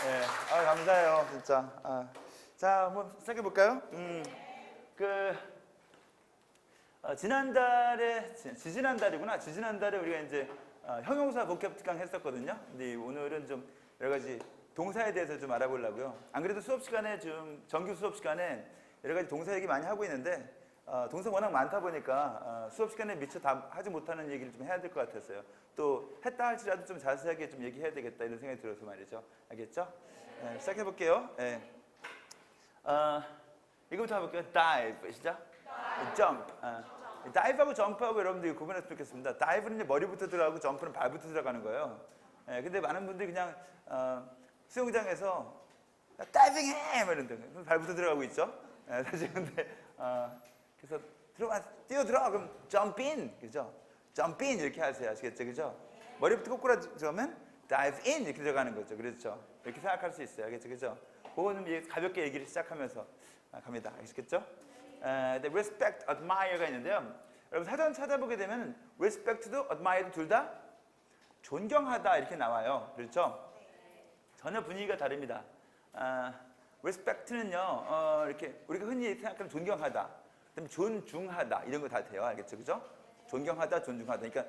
네. 감사해요, 진짜. 자, 한번 시작해 볼까요? 지지난달에 우리가 이제 형용사 보캡 특강 했었거든요. 근데 오늘은 좀 여러 가지 동사에 대해서 좀 알아보려고요. 안 그래도 수업 시간에 정규 수업 시간에 여러 가지 동사 얘기 많이 하고 있는데 동사 워낙 많다 보니까 수업 시간에 미처 다 하지 못하는 얘기를 좀 해야 될 것 같았어요. 또 했다 할지라도 좀 자세하게 좀 얘기해야 되겠다 이런 생각이 들어서 말이죠. 알겠죠? 네, 시작해 볼게요. 네. 이거부터 해볼게요. dive 시작. jump. 다이브하고 점프하고 여러분들이 구분했으면 좋겠습니다. 다이브는 이제 머리부터 들어가고 점프는 발부터 들어가는 거예요. 근데 많은 분들이 그냥 수영장에서 다이빙해! 이러는데 발부터 들어가고 있죠. 사실 근데 그래서 뛰어들어! 그럼 jump in! 그죠? jump in! 이렇게 하세요. 아시겠죠? 그죠? 머리부터 거꾸로 들어가면 dive in! 이렇게 들어가는 거죠. 그렇죠? 이렇게 생각할 수 있어요. 알겠죠? 그죠? 그거는 가볍게 얘기를 시작하면서 갑니다. 아시겠죠? respect, admire가 있는데요. 여러분 사전 찾아보게 되면 respect도 admire도 둘 다 존경하다 이렇게 나와요. 그렇죠? 전혀 분위기가 다릅니다. respect는요, 이렇게 우리가 흔히 생각하는 존경하다, 그다음에 존중하다 이런 거 다 돼요. 알겠죠? 그죠? 존경하다, 존중하다. 그러니까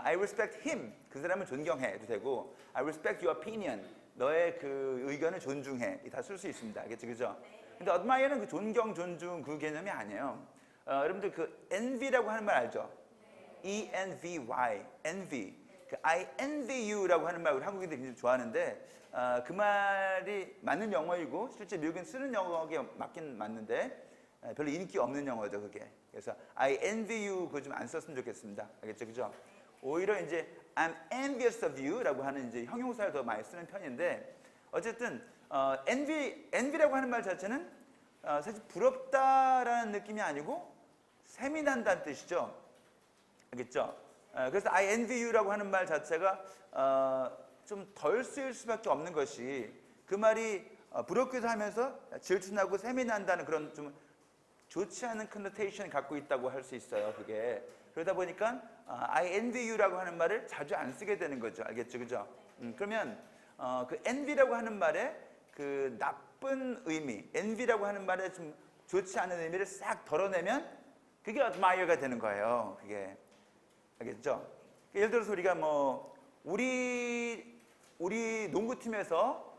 I respect him, 그 사람을 존경해도 되고 I respect your opinion, 너의 그 의견을 존중해, 다 쓸 수 있습니다. 알겠죠? 그죠? 근데 admire는 그 존경, 존중 그 개념이 아니에요. 여러분들 그 envy라고 하는 말 알죠? E-N-V-Y, envy. 그 I envy you라고 하는 말 우리 한국인들이 굉장히 좋아하는데 그 말이 맞는 영어이고 실제 미국인 쓰는 영어에 맞긴 맞는데 별로 인기 없는 영어죠 그게. 그래서 I envy you 그거 좀 안 썼으면 좋겠습니다. 알겠죠? 그죠? 오히려 이제 I'm envious of you라고 하는 이제 형용사를 더 많이 쓰는 편인데 어쨌든 envy라고 하는 말 자체는 사실 부럽다라는 느낌이 아니고 셈이 난다는 뜻이죠. 알겠죠? 그래서 I envy you라고 하는 말 자체가 좀 덜 쓰일 수밖에 없는 것이 그 말이 부럽기도 하면서 질투나고 셈이 난다는 그런 좀 좋지 않은 컨노테이션을 갖고 있다고 할 수 있어요. 그게 그러다 보니까 I envy you라고 하는 말을 자주 안 쓰게 되는 거죠. 알겠죠? 그죠? 그러면 그 envy라고 하는 말에 그 나쁜 의미, envy라고 하는 말에 좀 좋지 않은 의미를 싹 덜어내면 그게 admire가 되는 거예요. 그게 알겠죠? 예를 들어서 우리가 우리 농구팀에서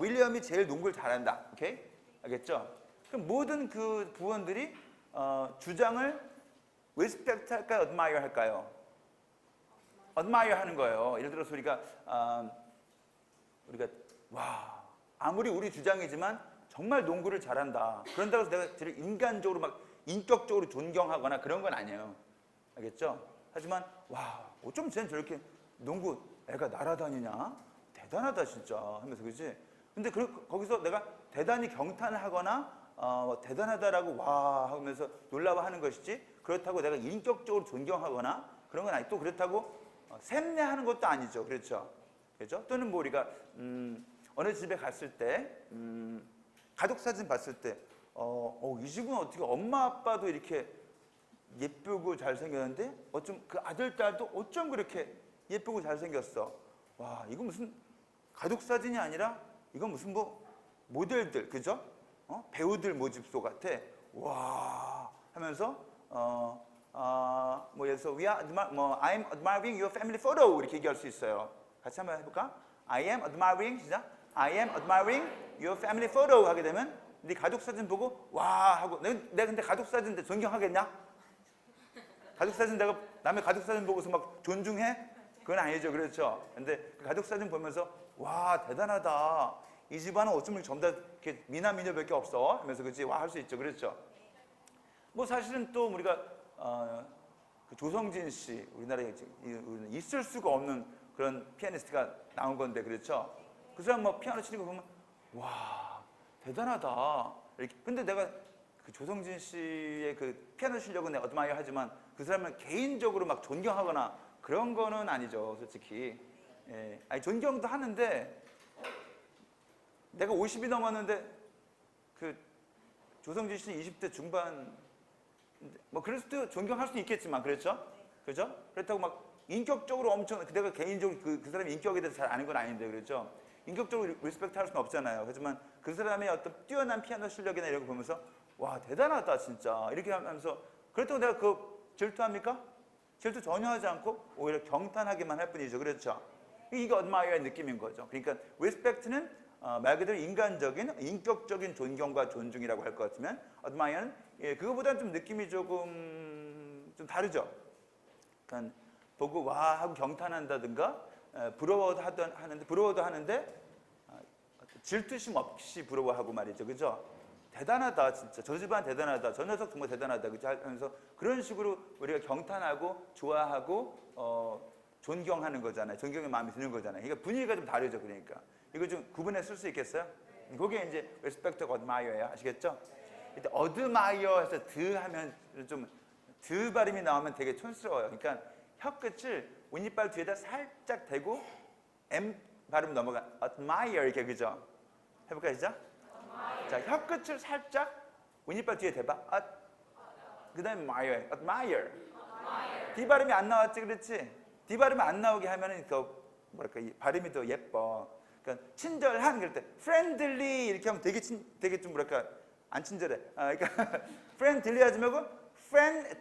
윌리엄이 제일 농구를 잘한다. 오케이? 알겠죠? 그럼 모든 그 부원들이 주장을 respect 할까요? admire 할까요? admire 하는 거예요. 예를 들어서 우리가 와 아무리 우리 주장이지만 정말 농구를 잘한다. 그런다고 해서 내가 저를 인간적으로 막 인격적으로 존경하거나 그런 건 아니에요. 알겠죠? 하지만 와 어쩜 쟤는 저렇게 농구 애가 날아다니냐? 대단하다 진짜 하면서 그렇지? 근데 거기서 내가 대단히 경탄을 하거나 대단하다라고 와 하면서 놀라워하는 것이지 그렇다고 내가 인격적으로 존경하거나 그런 건 아니고 또 그렇다고 샘내하는 것도 아니죠. 그렇죠? 그렇죠? 또는 우리가 어느 집에 갔을 때 가족 사진 봤을 때 이 집은 어떻게 엄마 아빠도 이렇게 예쁘고 잘생겼는데 어쩜 그 아들 딸도 어쩜 그렇게 예쁘고 잘생겼어. 와 이거 무슨 가족 사진이 아니라 이건 무슨 모델들 그죠? 배우들 모집소 같아. 와 하면서 예를 들어서 I'm admiring your family photo 이렇게 얘기할 수 있어요. 같이 한번 해볼까? I am admiring 시작. I am admiring your family photo 하게 되면 네 가족 사진 보고 와 하고 내가 근데 가족 사진인데 존경하겠냐? 가족 사진 내가 남의 가족 사진 보고서 막 존중해? 그건 아니죠. 그렇죠? 근데 그 가족 사진 보면서 와 대단하다. 이 집안은 어쩜 전부 다 이렇게 미남미녀밖에 없어? 하면서 그치? 와 할 수 있죠. 그렇죠? 사실은 또 우리가 그 조성진 씨 우리나라에 있을 수가 없는 그런 피아니스트가 나온 건데 그렇죠? 그 사람 피아노 치는 거 보면 와 대단하다. 이렇게 근데 내가 그 조성진 씨의 그 피아노 실력은 내가 admire 하지만 그 사람을 개인적으로 막 존경하거나 그런 거는 아니죠, 솔직히. 예. 아니 존경도 하는데 내가 50이 넘었는데 그 조성진 씨는 20대 중반 그래서 또 존경할 수 있겠지만 그렇죠? 그렇죠? 그렇다고 막 인격적으로 엄청 내가 개인적으로 그 사람의 인격에 대해서 잘 아는 건 아닌데 그렇죠? 인격적으로 리스펙트 할 수는 없잖아요. 하지만 그 사람의 어떤 뛰어난 피아노 실력이나 이런 거 보면서 와 대단하다 진짜 이렇게 하면서 그렇다고 내가 그 질투합니까? 질투 전혀 하지 않고 오히려 경탄하기만 할 뿐이죠. 그렇죠? 이게 admire의 느낌인 거죠. 그러니까 respect는 말 그대로 인간적인 인격적인 존경과 존중이라고 할 것 같으면 admire는 그거보다는 좀 느낌이 조금 좀 다르죠. 그러니까 보고 와 하고 경탄한다든가 부러워도 하는데 질투심 없이 부러워하고 말이죠. 그죠? 대단하다 진짜 저 집안 대단하다 저 녀석 정말 대단하다 그죠? 하면서 그런 식으로 우리가 경탄하고 좋아하고 존경하는 거잖아요. 존경의 마음이 드는 거잖아요. 그러니까 분위기가 좀 다르죠. 그러니까 이거 좀 구분해 쓸 수 있겠어요? 그게 이제 respect, admire예요. 아시겠죠? 이때 admire에서 드 하면 좀 드 발음이 나오면 되게 촌스러워요. 그러니까 혀 끝을 윗니빨 뒤에다 살짝 대고 M 발음 넘어가 admire 이렇게 그죠? 해볼까요, 시작? 자, 혀 끝을 살짝 윗니빨 뒤에 대봐. 그 다음에 admire. D 발음이 안 나왔지, 그렇지? D 발음이 안 나오게 하면은 더 뭐랄까 이 발음이 더 예뻐. 그러니까 친절한 그럴 때 friendly 이렇게 하면 되게 좀 뭐랄까 안 친절해. 그러니까 friendly 하지 말고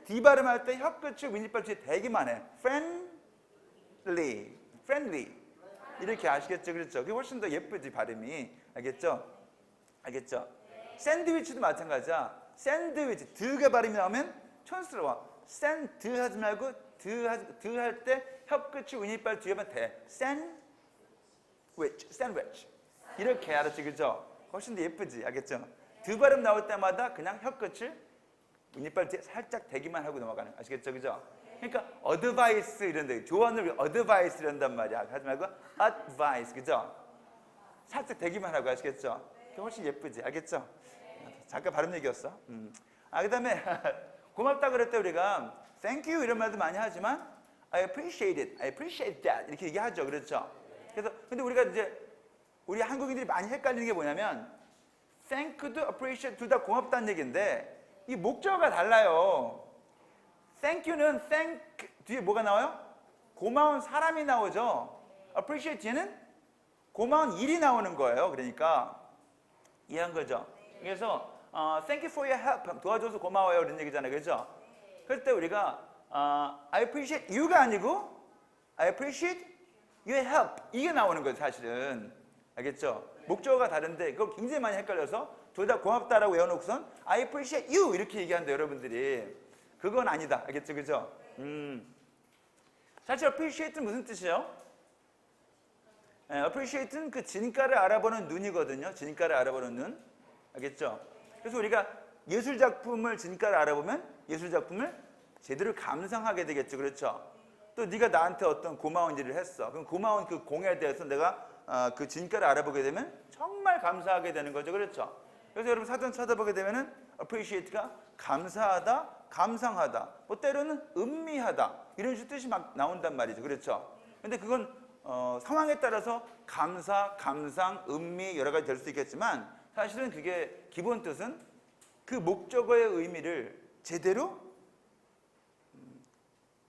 D 발음할 때 혀 끝을 윗니빨 뒤에 대기만 해. friendly 이렇게 아시겠죠, 그렇죠? 그게 훨씬 더 예쁘지 발음이. 알겠죠? 알겠죠? 샌드위치도 마찬가지야. 샌드위치 드가 발음이 나오면 촌스러워. 드 하지 말고 드 할 때 혀 끝이 윗니빨 뒤에만 대. 샌드위치 이렇게 알았지, 그죠? 훨씬 더 예쁘지, 알겠죠? 드 발음 나올 때마다 그냥 혀 끝을 윗니빨 뒤에 살짝 대기만 하고 넘어가는, 아시겠죠, 그죠? 그러니까 advice 이런데 조언을 advice 이런단 말이야. 하지 말고 advice, 그죠? 살짝 대기만 하고, 아시겠죠? 그게 훨씬 예쁘지, 알겠죠? 잠깐 발음 얘기였어. 그다음에 고맙다 그럴 때 우리가 thank you 이런 말도 많이 하지만 I appreciate it, I appreciate that 이렇게 얘기하죠, 그렇죠? 그래서 근데 우리가 이제 우리 한국인들이 많이 헷갈리는 게 뭐냐면 thank도 appreciate 둘 다 고맙다는 얘기인데 이 목적어가 달라요. thank you는 thank 뒤에 뭐가 나와요? 고마운 사람이 나오죠. appreciate 뒤에는 고마운 일이 나오는 거예요. 그러니까 이해한 거죠. 그래서 thank you for your help 도와줘서 고마워요 이런 얘기잖아요, 그렇죠? 그럴 때 우리가 I appreciate you가 아니고 I appreciate your help 이게 나오는 거예요, 사실은. 알겠죠? 목적어가 다른데 그거 굉장히 많이 헷갈려서 둘 다 고맙다라고 외워놓고선 I appreciate you 이렇게 얘기하는데 여러분들이 그건 아니다. 알겠죠? 그죠? 사실 appreciate는 무슨 뜻이에요? appreciate는 그 진가를 알아보는 눈이거든요. 진가를 알아보는 눈. 알겠죠? 그래서 우리가 예술 작품을 진가를 알아보면 예술 작품을 제대로 감상하게 되겠죠. 그렇죠? 또 네가 나한테 어떤 고마운 일을 했어. 그럼 고마운 그 공에 대해서 내가 그 진가를 알아보게 되면 정말 감사하게 되는 거죠. 그렇죠? 그래서 여러분 사전 찾아보게 되면은 appreciate가 감사하다, 감상하다, 뭐 때로는 음미하다 이런 식의 뜻이 막 나온단 말이죠. 그렇죠? 근데 그건 상황에 따라서 감사, 감상, 음미 여러 가지 될 수 있겠지만 사실은 그게 기본 뜻은 그 목적어의 의미를 제대로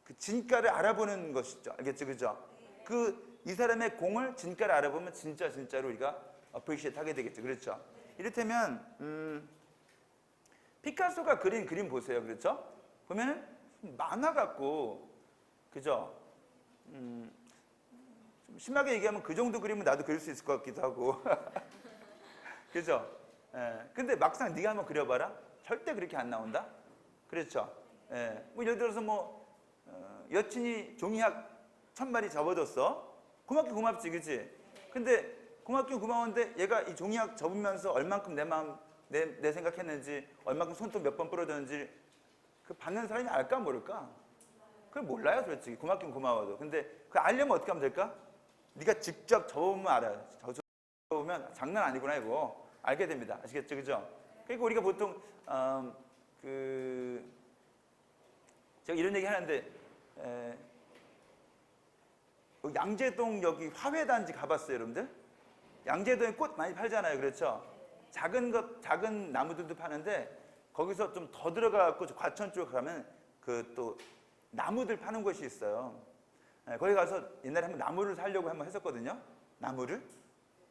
그 진가를 알아보는 것이죠. 알겠죠? 그죠? 이 사람의 공을 진가를 알아보면 진짜로 우리가 appreciate 하게 되겠죠. 그렇죠? 이를테면 피카소가 그린 그림 보세요. 그렇죠? 보면은 만화 같고 그죠? 좀 심하게 얘기하면 그 정도 그림은 나도 그릴 수 있을 것 같기도 하고 그죠? 근데 막상 네가 한번 그려봐라. 절대 그렇게 안 나온다. 그렇죠? 뭐 예를 들어서 뭐 여친이 종이학 1000마리 접어줬어. 고맙긴 고맙지, 그치? 근데 고맙긴 고마운데 얘가 이 종이학 접으면서 얼만큼 내 마음, 내 생각했는지, 얼만큼 손톱 몇 번 부러졌는지 그 받는 사람이 알까 모를까? 그걸 몰라요, 솔직히. 고맙긴 고마워도. 근데 그걸 알려면 어떻게 하면 될까? 네가 직접 접어보면 알아요. 접어보면 장난 아니구나 이거. 알게 됩니다. 아시겠죠, 그죠? 그러니까 우리가 보통 제가 이런 얘기 하는데 양재동 여기 화훼단지 가봤어요, 여러분들? 양재동에 꽃 많이 팔잖아요, 그렇죠? 작은 나무들도 파는데 거기서 좀 더 들어가고 과천 쪽으로 가면 그 또 나무들 파는 곳이 있어요. 거기 가서 옛날에 한번 나무를 사려고 한번 했었거든요. 나무를.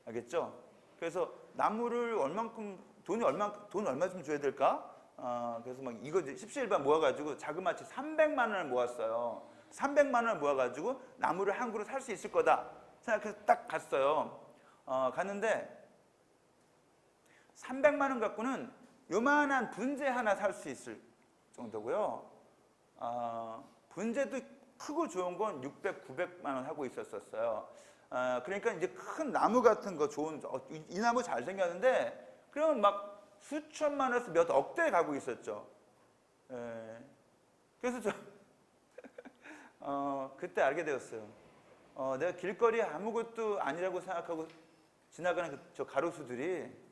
알겠죠? 그래서 나무를 얼만큼 돈 얼마 좀 줘야 될까? 그래서 막 이거 십시일반 모아가지고 자그마치 300만 원을 모았어요. 300만 원을 모아가지고 나무를 한 그루 살 수 있을 거다 생각해서 딱 갔어요. 갔는데 300만 원 갖고는 요만한 분재 하나 살 수 있을 정도고요. 분재도 크고 좋은 건 600, 900만 원 하고 있었어요. 그러니까 이제 큰 나무 같은 거 좋은 이 나무 잘 생겼는데 그러면 막 수천만 원에서 몇 억대 가고 있었죠. 그래서 저 그때 알게 되었어요. 내가 길거리에 아무것도 아니라고 생각하고 지나가는 저 가로수들이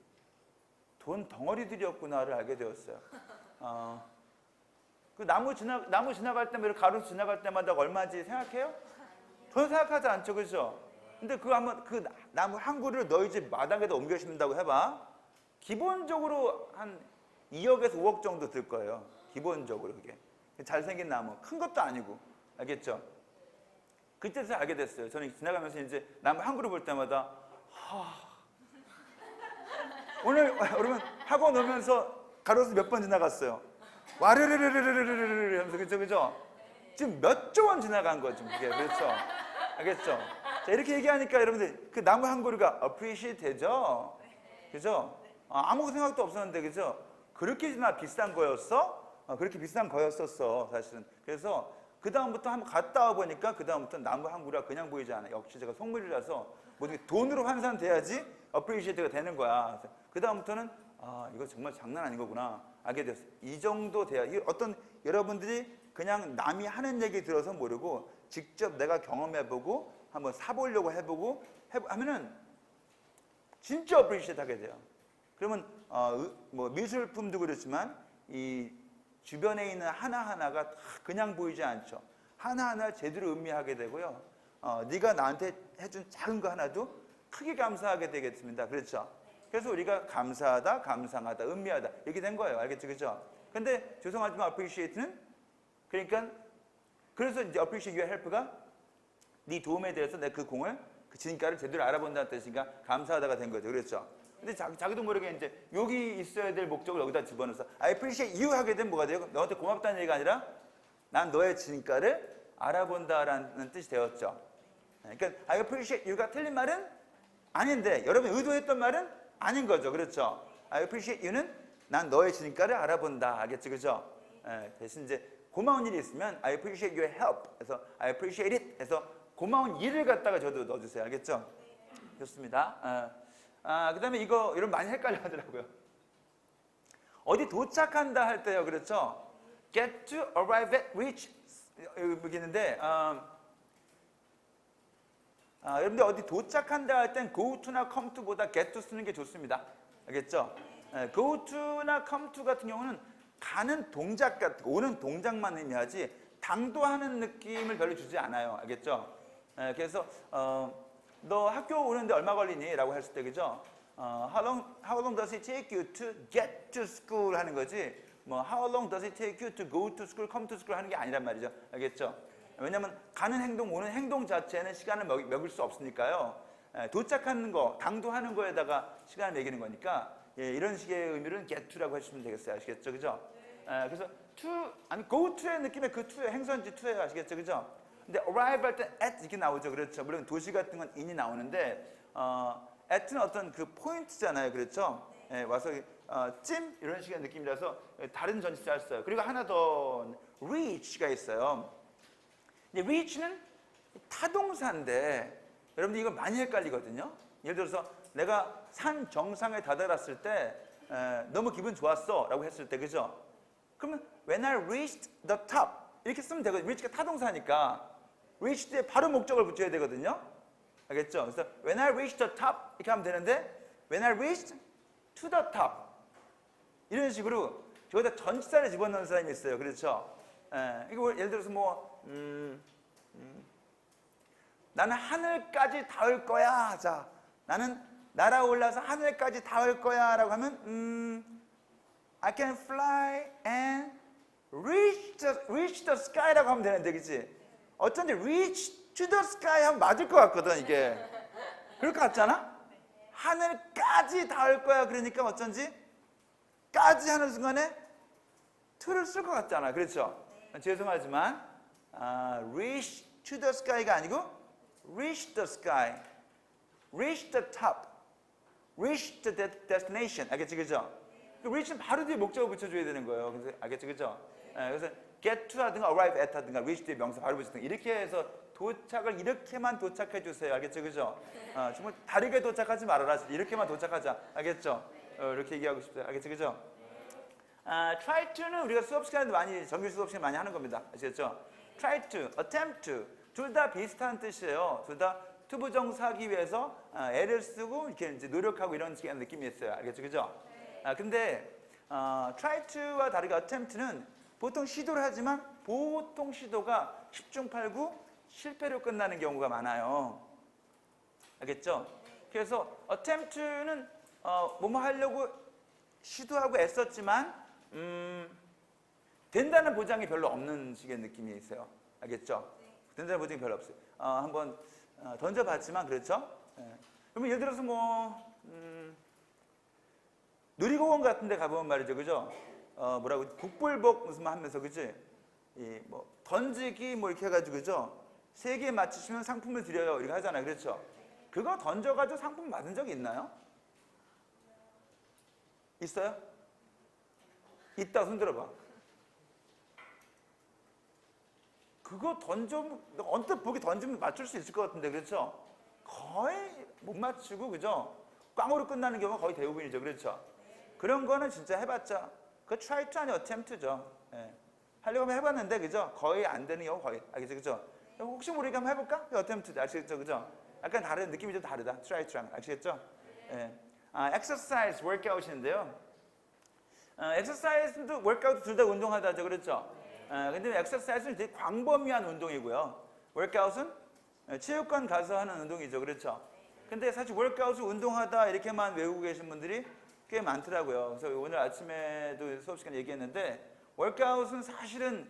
돈 덩어리들이었구나를 알게 되었어요. 그 나무 지나갈 때마다 가로수 지나갈 때마다 얼마인지 생각해요? 돈 생각하지 않죠, 그렇죠? 근데 그 한번 그 나무 한 그루를 너희 집 마당에다 옮겨 심는다고 해봐. 기본적으로 한 2억에서 5억 정도 들 거예요. 기본적으로 그게 잘생긴 나무, 큰 것도 아니고, 알겠죠? 그때서 알게 됐어요. 저는 지나가면서 이제 나무 한 그루 볼 때마다 오늘 여러분 학원 오면서 가로수 몇 번 지나갔어요. 와르르르르르르르 하면서 그죠? 지금 몇 조 원 지나간 거죠, 그게. 그렇죠? 알겠죠? 자, 이렇게 얘기하니까 여러분들 그 나무 한 그루가 appreciate 되죠? 그죠? 아무 생각도 없었는데, 그죠? 그렇게 비싼 거였어? 그렇게 비싼 거였었어, 사실은. 그래서 그 다음부터 한번 갔다 와 보니까 그 다음부터 나무 한 그루가 그냥 보이지 않아. 역시 제가 속물이라서 모든 게 돈으로 환산돼야지 appreciate가 되는 거야. 그 다음부터는 이거 정말 장난 아닌 거구나 알게 됐어요. 이 정도 돼야 어떤 여러분들이 그냥 남이 하는 얘기 들어서 모르고 직접 내가 경험해보고 한번 사보려고 해보고 하면은 진짜 appreciate 하게 돼요. 그러면 뭐 미술품도 그렇지만 이 주변에 있는 하나하나가 다 그냥 보이지 않죠. 하나하나 제대로 의미하게 되고요. 네가 나한테 해준 작은 거 하나도 크게 감사하게 되겠습니다. 그렇죠? 그래서 우리가 감사하다, 감상하다, 음미하다 이렇게 된 거예요. 알겠죠? 그렇죠? 근데 죄송하지만 appreciate는 그러니까 그래서 이제 appreciate your help가 네 도움에 대해서 내 그 공을 그 진가를 제대로 알아본다는 뜻이니까 감사하다가 된 거죠. 그렇죠? 근데 자기도 모르게 이제 여기 있어야 될 목적을 여기다 집어넣어서 I appreciate you 하게 되면 뭐가 돼요? 너한테 고맙다는 얘기가 아니라 난 너의 진가를 알아본다라는 뜻이 되었죠. 그러니까 I appreciate you가 틀린 말은 아닌데 여러분이 의도했던 말은 아닌 거죠. 그렇죠? I appreciate you는 난 너의 진가를 알아본다. 알겠죠? 그죠? 대신 이제 고마운 일이 있으면 I appreciate your help 해서 I appreciate it 해서 고마운 일을 갖다가 저도 넣어주세요. 알겠죠? 좋습니다. 그 다음에 이거 여러분 많이 헷갈려 하더라고요. 어디 도착한다 할 때요. 그렇죠? get to, arrive at, reach 여기 있는데 여러분들 어디 도착한다 할 땐 go to나 come to보다 get to 쓰는 게 좋습니다. 알겠죠? go to나 come to 같은 경우는 가는 동작 같은 거, 오는 동작만 의미하지 당도하는 느낌을 별로 주지 않아요. 알겠죠? 그래서 너 학교 오는데 얼마 걸리니? 라고 했을 때 그죠? how long does it take you to get to school 하는 거지 뭐 how long does it take you to go to school, come to school 하는 게 아니란 말이죠. 알겠죠? 왜냐하면 가는 행동, 오는 행동 자체는 시간을 먹일 수 없으니까요. 도착하는 거, 당도하는 거에다가 시간을 매기는 거니까 이런 식의 의미로는 get to라고 하시면 되겠어요. 아시겠죠? 그죠? 그래서 to, 아니 go to의 느낌의 그 to예요. 행선지 to예요. 아시겠죠? 그죠? 근데 arrive 할 때 at 이렇게 나오죠. 그렇죠? 물론 도시 같은 건 in이 나오는데 at는 어떤 그 포인트잖아요. 그렇죠? 와서 찜 이런 식의 느낌이라서 다른 전치사 써요. 그리고 하나 더 reach가 있어요. 근데 reach는 타동사인데 여러분들 이거 많이 헷갈리거든요. 예를 들어서 내가 산 정상에 다다랐을 때 너무 기분 좋았어 라고 했을 때 그죠? 그러면 when I reached the top 이렇게 쓰면 되거든요. reach가 타동사니까 reach 뒤에 바로 목적을 붙여야 되거든요. 알겠죠? 그래서 when I reached the top 이렇게 하면 되는데 when I reached to the top 이런 식으로 저기다 전치사를 집어넣는 사람이 있어요. 그렇죠? 이거 예를 들어서 뭐 나는 하늘까지 닿을 거야. 자, 나는 날아올라서 하늘까지 닿을 거야 라고 하면 I can fly and reach the sky 라고 하면 되는데 그치? 어쩐지 reach to the sky 하면 맞을 것 같거든 이게. 그럴 것 같잖아? 하늘까지 닿을 거야. 그러니까 어쩐지 까지 하는 순간에 to를 쓸 것 같잖아. 그렇죠? 죄송하지만 reach to the sky가 아니고 reach the sky, reach the top, reach the destination. 알겠지? 그죠? 그 reach는 바로 뒤에 목적어 붙여줘야 되는 거예요. 그래서 알겠지? 그죠? 그래서 get to 하든가 arrive at 하든가 reach 뒤에 명사 바로 붙이든가 이렇게 해서 도착을 이렇게만 도착해 주세요. 알겠죠? 그죠? 정말 다르게 도착하지 말아라. 이렇게만 도착하자. 알겠죠? 이렇게 얘기하고 싶어요. 알겠죠? 그죠? try to는 우리가 수업 시간에도 많이 정규 수업 시간에 많이 하는 겁니다. 아시겠죠? try to, attempt to 둘 다 비슷한 뜻이에요. 둘 다 투부정사하기 위해서 애를 쓰고 이렇게 이제 노력하고 이런 식의 느낌이 있어요. 알겠죠? 그죠? 근데 try to와 다르게 attempt는 보통 시도를 하지만 보통 시도가 10중 8구 실패로 끝나는 경우가 많아요. 알겠죠? 그래서 attempt는 뭐뭐 하려고 시도하고 애썼지만 된다는 보장이 별로 없는 식의 느낌이 있어요. 알겠죠? 된다는 보장이 별로 없어요. 한번 던져봤지만 그렇죠? 그러면 예를 들어서 뭐 놀이공원 같은 데 가보면 말이죠. 그죠? 뭐라고 국불복 무슨 말 하면서 그지? 이 뭐 던지기 뭐 이렇게 해가지고 그죠? 3개 맞추시면 상품을 드려요. 이렇게 하잖아요. 그렇죠? 그거 던져가지고 상품 받은 적이 있나요? 있어요? 있다 손 들어봐. 그거 언뜻 보기 던지면 맞출 수 있을 것 같은데 그렇죠? 거의 못 맞추고 그죠? 꽝으로 끝나는 경우가 거의 대부분이죠. 그렇죠? 그런 거는 진짜 해봤자 그 try to 아니 attempt죠. 하려고 하면 해봤는데 그죠? 거의 안 되는 경우 거의 알겠죠? 그죠? 혹시 모르니까 한번 해볼까? attemp트 아시겠죠? 그죠? 약간 다른 느낌이 좀 다르다. try to랑 아시겠죠? exercise, workout인데요. exercise도 workout 둘 다 운동하다죠. 그렇죠? 근데 exercise는 되게 광범위한 운동이고요. workout은 체육관 가서 하는 운동이죠. 그렇죠? 근데 사실 workout을 운동하다 이렇게만 외우고 계신 분들이 꽤 많더라고요. 그래서 오늘 아침에도 수업 시간에 얘기했는데 workout은 사실은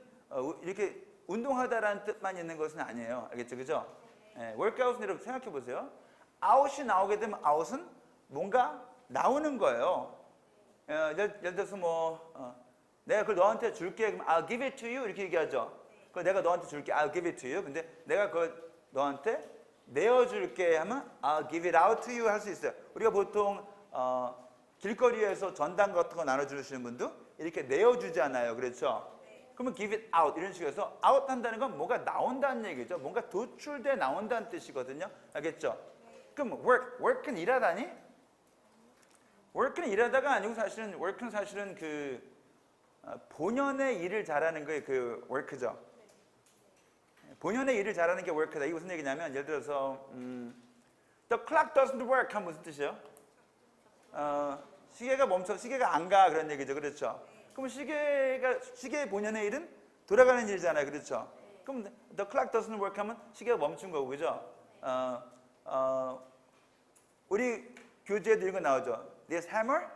이렇게 운동하다라는 뜻만 있는 것은 아니에요. 알겠죠? 그죠? workout은 여러분 생각해 보세요. out이 나오게 되면 out은 뭔가 나오는 거예요. 예를 들어서 뭐 내가 그걸 너한테 줄게 그럼 I'll give it to you 이렇게 얘기하죠. 그걸 내가 너한테 줄게 I'll give it to you. 근데 내가 그걸 너한테 내어줄게 하면 I'll give it out to you 할 수 있어요. 우리가 보통 길거리에서 전당 같은 거 나눠주시는 분도 이렇게 내어주잖아요. 그렇죠? 그러면 give it out 이런 식으로 해서 out 한다는 건 뭐가 나온다는 얘기죠. 뭔가 도출돼 나온다는 뜻이거든요. 알겠죠? 그럼 work는 일하다니? work는 일하다가 아니고 사실은 work는 사실은 그 본연의 일을 잘하는 게 그 work죠. 본연의 일을 잘하는 게 work다. 이게 무슨 얘기냐면 예를 들어서 the clock doesn't work 하면 무슨 뜻이에요? 시계가 멈춰 시계가 안 가 그런 얘기죠. 그렇죠? 그럼 시계의 본연의 일은 돌아가는 일이잖아요. 그렇죠? 그럼 the clock doesn't work 하면 시계가 멈춘 거고 그죠? 우리 교재에도 이런 거 나오죠. This hammer,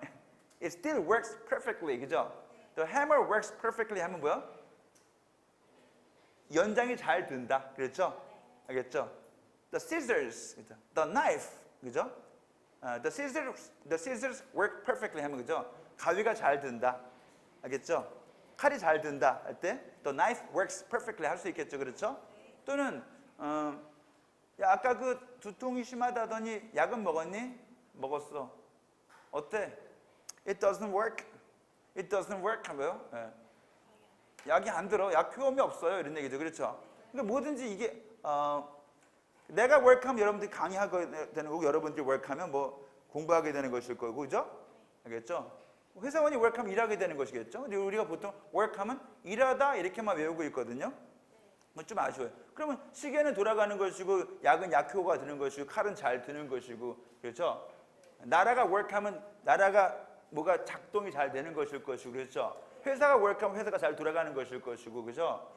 it still works perfectly. 그죠? The hammer works perfectly 하면 뭐야? 연장이 잘 든다. 그렇죠? 알겠죠? The scissors, 그죠? The knife, 그죠? The scissors work perfectly 하면 그죠? 가위가 잘 든다. 알겠죠? 칼이 잘 든다 할 때 the knife works perfectly 할 수 있겠죠. 그렇죠? 또는 야, 아까 그 두통이 심하다더니 약은 먹었니? 먹었어. 어때? It doesn't work. It doesn't work 하고요. 약이 안 들어. 약 효험이 없어요. 이런 얘기죠. 그렇죠? 그러니까 뭐든지 이게 내가 work하면 여러분들이 강의하게 되는 거고 여러분들이 work하면 뭐 공부하게 되는 것일 거고 그죠? 알겠죠? 회사원이 work하면 일하게 되는 것이겠죠? 근데 우리가 보통 work하면 일하다 이렇게만 외우고 있거든요. 뭐 좀 아쉬워요. 그러면 시계는 돌아가는 것이고 약은 약효가 드는 것이고 칼은 잘 드는 것이고 그렇죠? 나라가 work하면 나라가 뭐가 작동이 잘 되는 것일 것이고 그렇죠? 회사가 work하면 회사가 잘 돌아가는 것일 것이고 그죠?